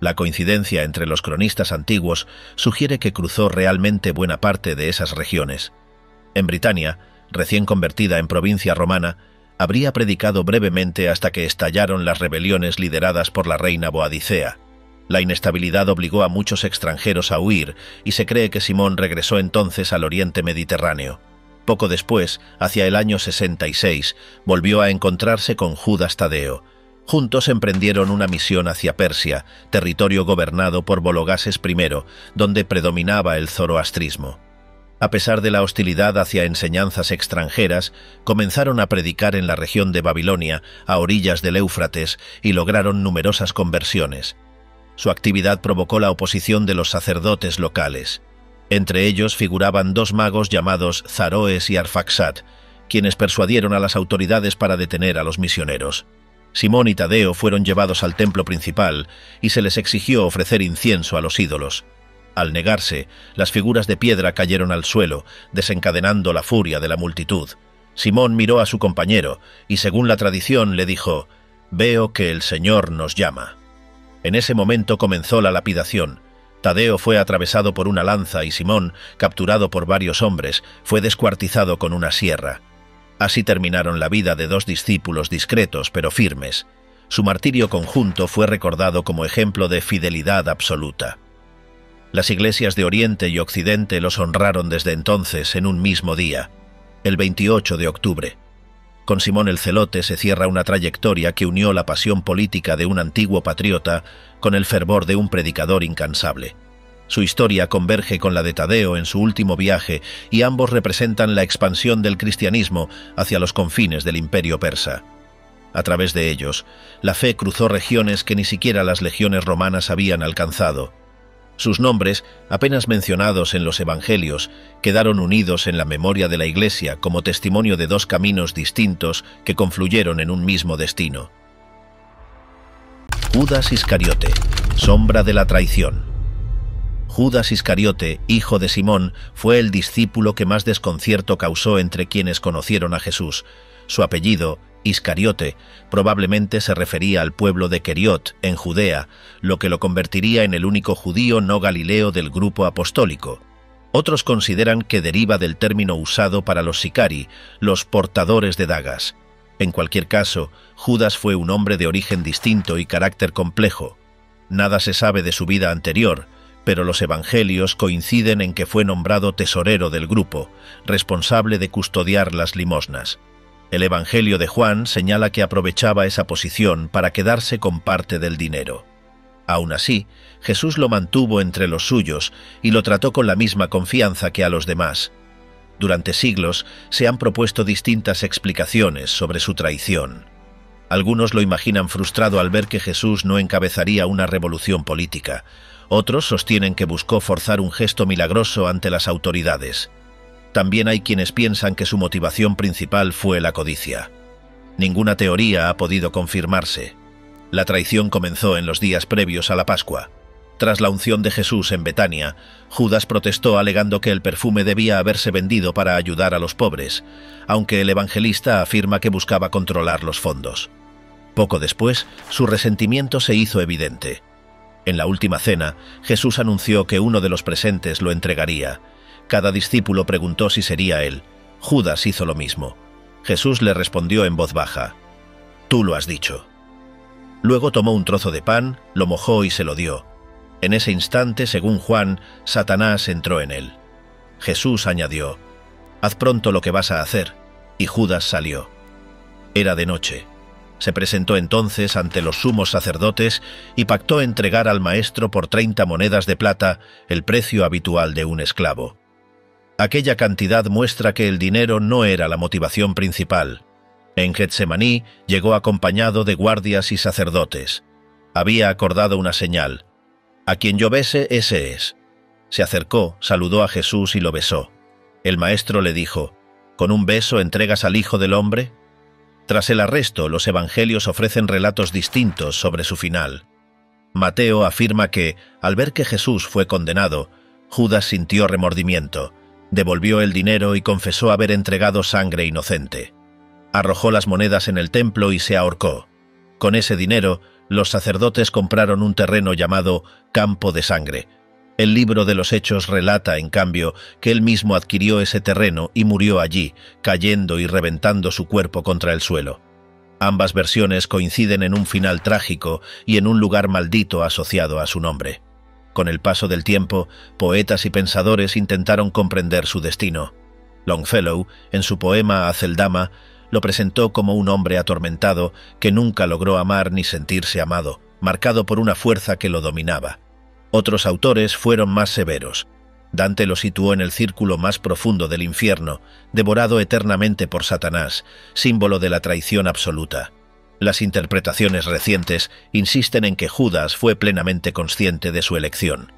La coincidencia entre los cronistas antiguos sugiere que cruzó realmente buena parte de esas regiones. En Britania, recién convertida en provincia romana, habría predicado brevemente hasta que estallaron las rebeliones lideradas por la reina Boadicea. La inestabilidad obligó a muchos extranjeros a huir y se cree que Simón regresó entonces al oriente mediterráneo. Poco después, hacia el año 66, volvió a encontrarse con Judas Tadeo. Juntos emprendieron una misión hacia Persia, territorio gobernado por Vologases I, donde predominaba el zoroastrismo. A pesar de la hostilidad hacia enseñanzas extranjeras, comenzaron a predicar en la región de Babilonia, a orillas del Éufrates, y lograron numerosas conversiones. Su actividad provocó la oposición de los sacerdotes locales. Entre ellos figuraban dos magos llamados Zaroes y Arfaxad, quienes persuadieron a las autoridades para detener a los misioneros. Simón y Tadeo fueron llevados al templo principal y se les exigió ofrecer incienso a los ídolos. Al negarse, las figuras de piedra cayeron al suelo, desencadenando la furia de la multitud. Simón miró a su compañero y, según la tradición, le dijo: «Veo que el Señor nos llama». En ese momento comenzó la lapidación. Tadeo fue atravesado por una lanza y Simón, capturado por varios hombres, fue descuartizado con una sierra. Así terminaron la vida de dos discípulos discretos pero firmes. Su martirio conjunto fue recordado como ejemplo de fidelidad absoluta. Las iglesias de Oriente y Occidente los honraron desde entonces en un mismo día, el 28 de octubre. Con Simón el Celote se cierra una trayectoria que unió la pasión política de un antiguo patriota con el fervor de un predicador incansable. Su historia converge con la de Tadeo en su último viaje y ambos representan la expansión del cristianismo hacia los confines del imperio persa. A través de ellos, la fe cruzó regiones que ni siquiera las legiones romanas habían alcanzado. Sus nombres, apenas mencionados en los evangelios, quedaron unidos en la memoria de la Iglesia como testimonio de dos caminos distintos que confluyeron en un mismo destino. Judas Iscariote, sombra de la traición. Judas Iscariote, hijo de Simón, fue el discípulo que más desconcierto causó entre quienes conocieron a Jesús. Su apellido, Iscariote, probablemente se refería al pueblo de Queriot, en Judea, lo que lo convertiría en el único judío no galileo del grupo apostólico. Otros consideran que deriva del término usado para los sicari, los portadores de dagas. En cualquier caso, Judas fue un hombre de origen distinto y carácter complejo. Nada se sabe de su vida anterior, pero los evangelios coinciden en que fue nombrado tesorero del grupo, responsable de custodiar las limosnas. El Evangelio de Juan señala que aprovechaba esa posición para quedarse con parte del dinero. Aún así, Jesús lo mantuvo entre los suyos y lo trató con la misma confianza que a los demás. Durante siglos se han propuesto distintas explicaciones sobre su traición. Algunos lo imaginan frustrado al ver que Jesús no encabezaría una revolución política. Otros sostienen que buscó forzar un gesto milagroso ante las autoridades. También hay quienes piensan que su motivación principal fue la codicia. Ninguna teoría ha podido confirmarse. La traición comenzó en los días previos a la Pascua. Tras la unción de Jesús en Betania, Judas protestó alegando que el perfume debía haberse vendido para ayudar a los pobres, aunque el evangelista afirma que buscaba controlar los fondos. Poco después, su resentimiento se hizo evidente. En la última cena, Jesús anunció que uno de los presentes lo entregaría. Cada discípulo preguntó si sería él. Judas hizo lo mismo. Jesús le respondió en voz baja: «Tú lo has dicho». Luego tomó un trozo de pan, lo mojó y se lo dio. En ese instante, según Juan, Satanás entró en él. Jesús añadió: «Haz pronto lo que vas a hacer», y Judas salió. Era de noche. Se presentó entonces ante los sumos sacerdotes y pactó entregar al maestro por 30 monedas de plata, el precio habitual de un esclavo. Aquella cantidad muestra que el dinero no era la motivación principal. En Getsemaní llegó acompañado de guardias y sacerdotes. Había acordado una señal: «A quien yo bese, ese es». Se acercó, saludó a Jesús y lo besó. El maestro le dijo: «¿Con un beso entregas al Hijo del Hombre?». Tras el arresto, los evangelios ofrecen relatos distintos sobre su final. Mateo afirma que, al ver que Jesús fue condenado, Judas sintió remordimiento, devolvió el dinero y confesó haber entregado sangre inocente. Arrojó las monedas en el templo y se ahorcó. Con ese dinero, los sacerdotes compraron un terreno llamado Campo de Sangre. El libro de los Hechos relata, en cambio, que él mismo adquirió ese terreno y murió allí, cayendo y reventando su cuerpo contra el suelo. Ambas versiones coinciden en un final trágico y en un lugar maldito asociado a su nombre. Con el paso del tiempo, poetas y pensadores intentaron comprender su destino. Longfellow, en su poema Aceldama, lo presentó como un hombre atormentado que nunca logró amar ni sentirse amado, marcado por una fuerza que lo dominaba. Otros autores fueron más severos. Dante lo situó en el círculo más profundo del infierno, devorado eternamente por Satanás, símbolo de la traición absoluta. Las interpretaciones recientes insisten en que Judas fue plenamente consciente de su elección.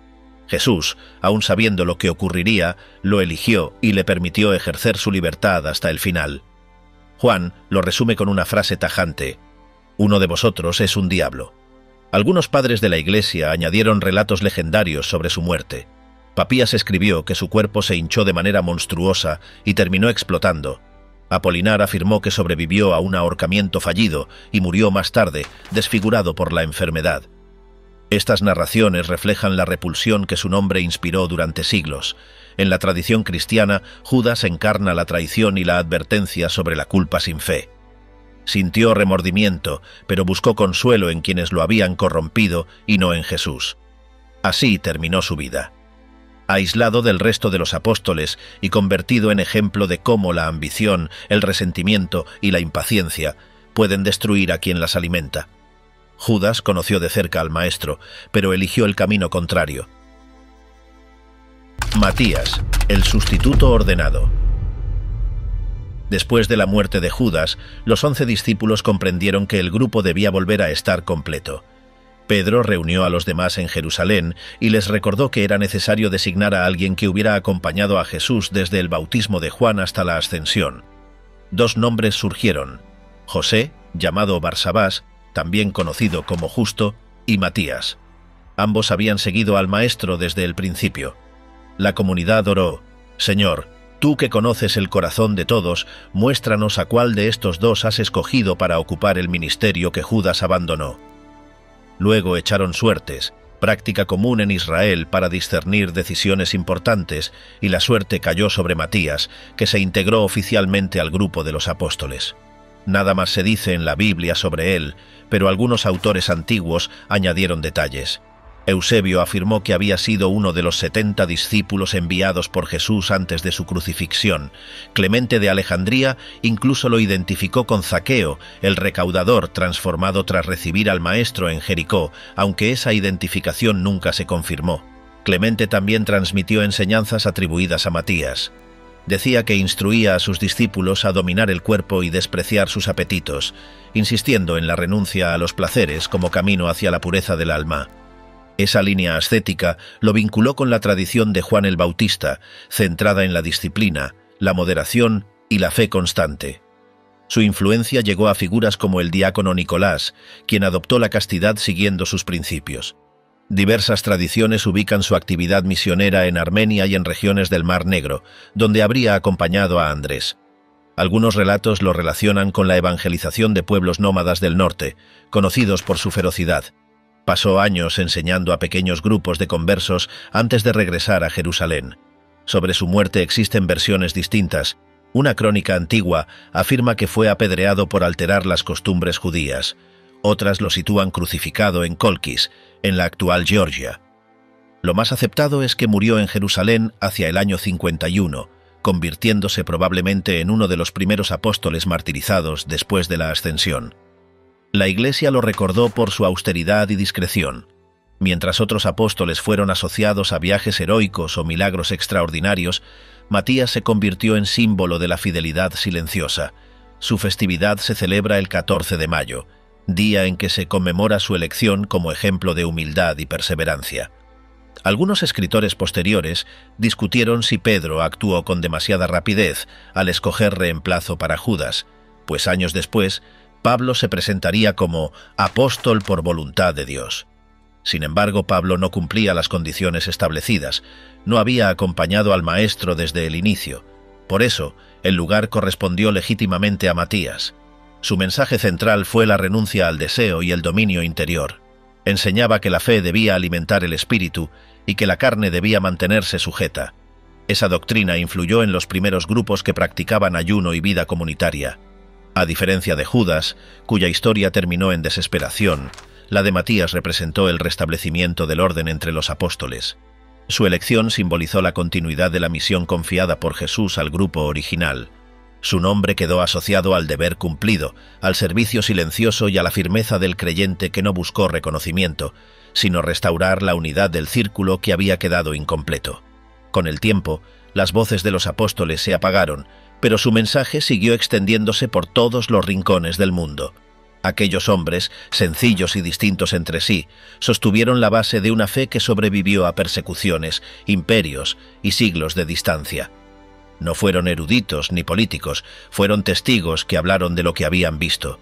Jesús, aun sabiendo lo que ocurriría, lo eligió y le permitió ejercer su libertad hasta el final. Juan lo resume con una frase tajante: «Uno de vosotros es un diablo». Algunos padres de la Iglesia añadieron relatos legendarios sobre su muerte. Papías escribió que su cuerpo se hinchó de manera monstruosa y terminó explotando. Apolinar afirmó que sobrevivió a un ahorcamiento fallido y murió más tarde, desfigurado por la enfermedad. Estas narraciones reflejan la repulsión que su nombre inspiró durante siglos. En la tradición cristiana, Judas encarna la traición y la advertencia sobre la culpa sin fe. Sintió remordimiento, pero buscó consuelo en quienes lo habían corrompido y no en Jesús. Así terminó su vida. Aislado del resto de los apóstoles y convertido en ejemplo de cómo la ambición, el resentimiento y la impaciencia pueden destruir a quien las alimenta. Judas conoció de cerca al Maestro, pero eligió el camino contrario. Matías, el sustituto ordenado. Después de la muerte de Judas, los 11 discípulos comprendieron que el grupo debía volver a estar completo. Pedro reunió a los demás en Jerusalén y les recordó que era necesario designar a alguien que hubiera acompañado a Jesús desde el bautismo de Juan hasta la ascensión. 2 nombres surgieron: José, llamado Barsabás, también conocido como Justo, y Matías. Ambos habían seguido al Maestro desde el principio. La comunidad oró: «Señor, tú que conoces el corazón de todos, muéstranos a cuál de estos dos has escogido para ocupar el ministerio que Judas abandonó». Luego echaron suertes, práctica común en Israel para discernir decisiones importantes, y la suerte cayó sobre Matías, que se integró oficialmente al grupo de los apóstoles. Nada más se dice en la Biblia sobre él, pero algunos autores antiguos añadieron detalles. Eusebio afirmó que había sido uno de los 70 discípulos enviados por Jesús antes de su crucifixión. Clemente de Alejandría incluso lo identificó con Zaqueo, el recaudador transformado tras recibir al Maestro en Jericó, aunque esa identificación nunca se confirmó. Clemente también transmitió enseñanzas atribuidas a Matías. Decía que instruía a sus discípulos a dominar el cuerpo y despreciar sus apetitos, insistiendo en la renuncia a los placeres como camino hacia la pureza del alma. Esa línea ascética lo vinculó con la tradición de Juan el Bautista, centrada en la disciplina, la moderación y la fe constante. Su influencia llegó a figuras como el diácono Nicolás, quien adoptó la castidad siguiendo sus principios. Diversas tradiciones ubican su actividad misionera en Armenia y en regiones del Mar Negro, donde habría acompañado a Andrés. Algunos relatos lo relacionan con la evangelización de pueblos nómadas del norte, conocidos por su ferocidad. Pasó años enseñando a pequeños grupos de conversos antes de regresar a Jerusalén. Sobre su muerte existen versiones distintas. Una crónica antigua afirma que fue apedreado por alterar las costumbres judías. Otras lo sitúan crucificado en Kolkis, en la actual Georgia. Lo más aceptado es que murió en Jerusalén hacia el año 51, convirtiéndose probablemente en uno de los primeros apóstoles martirizados después de la ascensión. La Iglesia lo recordó por su austeridad y discreción. Mientras otros apóstoles fueron asociados a viajes heroicos o milagros extraordinarios, Matías se convirtió en símbolo de la fidelidad silenciosa. Su festividad se celebra el 14 de mayo, día en que se conmemora su elección como ejemplo de humildad y perseverancia. Algunos escritores posteriores discutieron si Pedro actuó con demasiada rapidez al escoger reemplazo para Judas, pues años después, Pablo se presentaría como apóstol por voluntad de Dios. Sin embargo, Pablo no cumplía las condiciones establecidas, no había acompañado al Maestro desde el inicio. Por eso, el lugar correspondió legítimamente a Matías. Su mensaje central fue la renuncia al deseo y el dominio interior. Enseñaba que la fe debía alimentar el espíritu y que la carne debía mantenerse sujeta. Esa doctrina influyó en los primeros grupos que practicaban ayuno y vida comunitaria. A diferencia de Judas, cuya historia terminó en desesperación, la de Matías representó el restablecimiento del orden entre los apóstoles. Su elección simbolizó la continuidad de la misión confiada por Jesús al grupo original. Su nombre quedó asociado al deber cumplido, al servicio silencioso y a la firmeza del creyente que no buscó reconocimiento, sino restaurar la unidad del círculo que había quedado incompleto. Con el tiempo, las voces de los apóstoles se apagaron, pero su mensaje siguió extendiéndose por todos los rincones del mundo. Aquellos hombres, sencillos y distintos entre sí, sostuvieron la base de una fe que sobrevivió a persecuciones, imperios y siglos de distancia. No fueron eruditos ni políticos, fueron testigos que hablaron de lo que habían visto.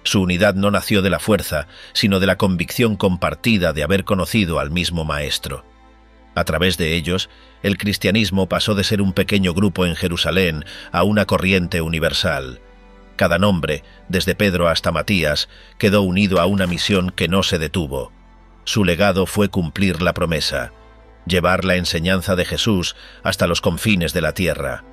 Su unidad no nació de la fuerza, sino de la convicción compartida de haber conocido al mismo Maestro. A través de ellos, el cristianismo pasó de ser un pequeño grupo en Jerusalén a una corriente universal. Cada nombre, desde Pedro hasta Matías, quedó unido a una misión que no se detuvo. Su legado fue cumplir la promesa, llevar la enseñanza de Jesús hasta los confines de la tierra.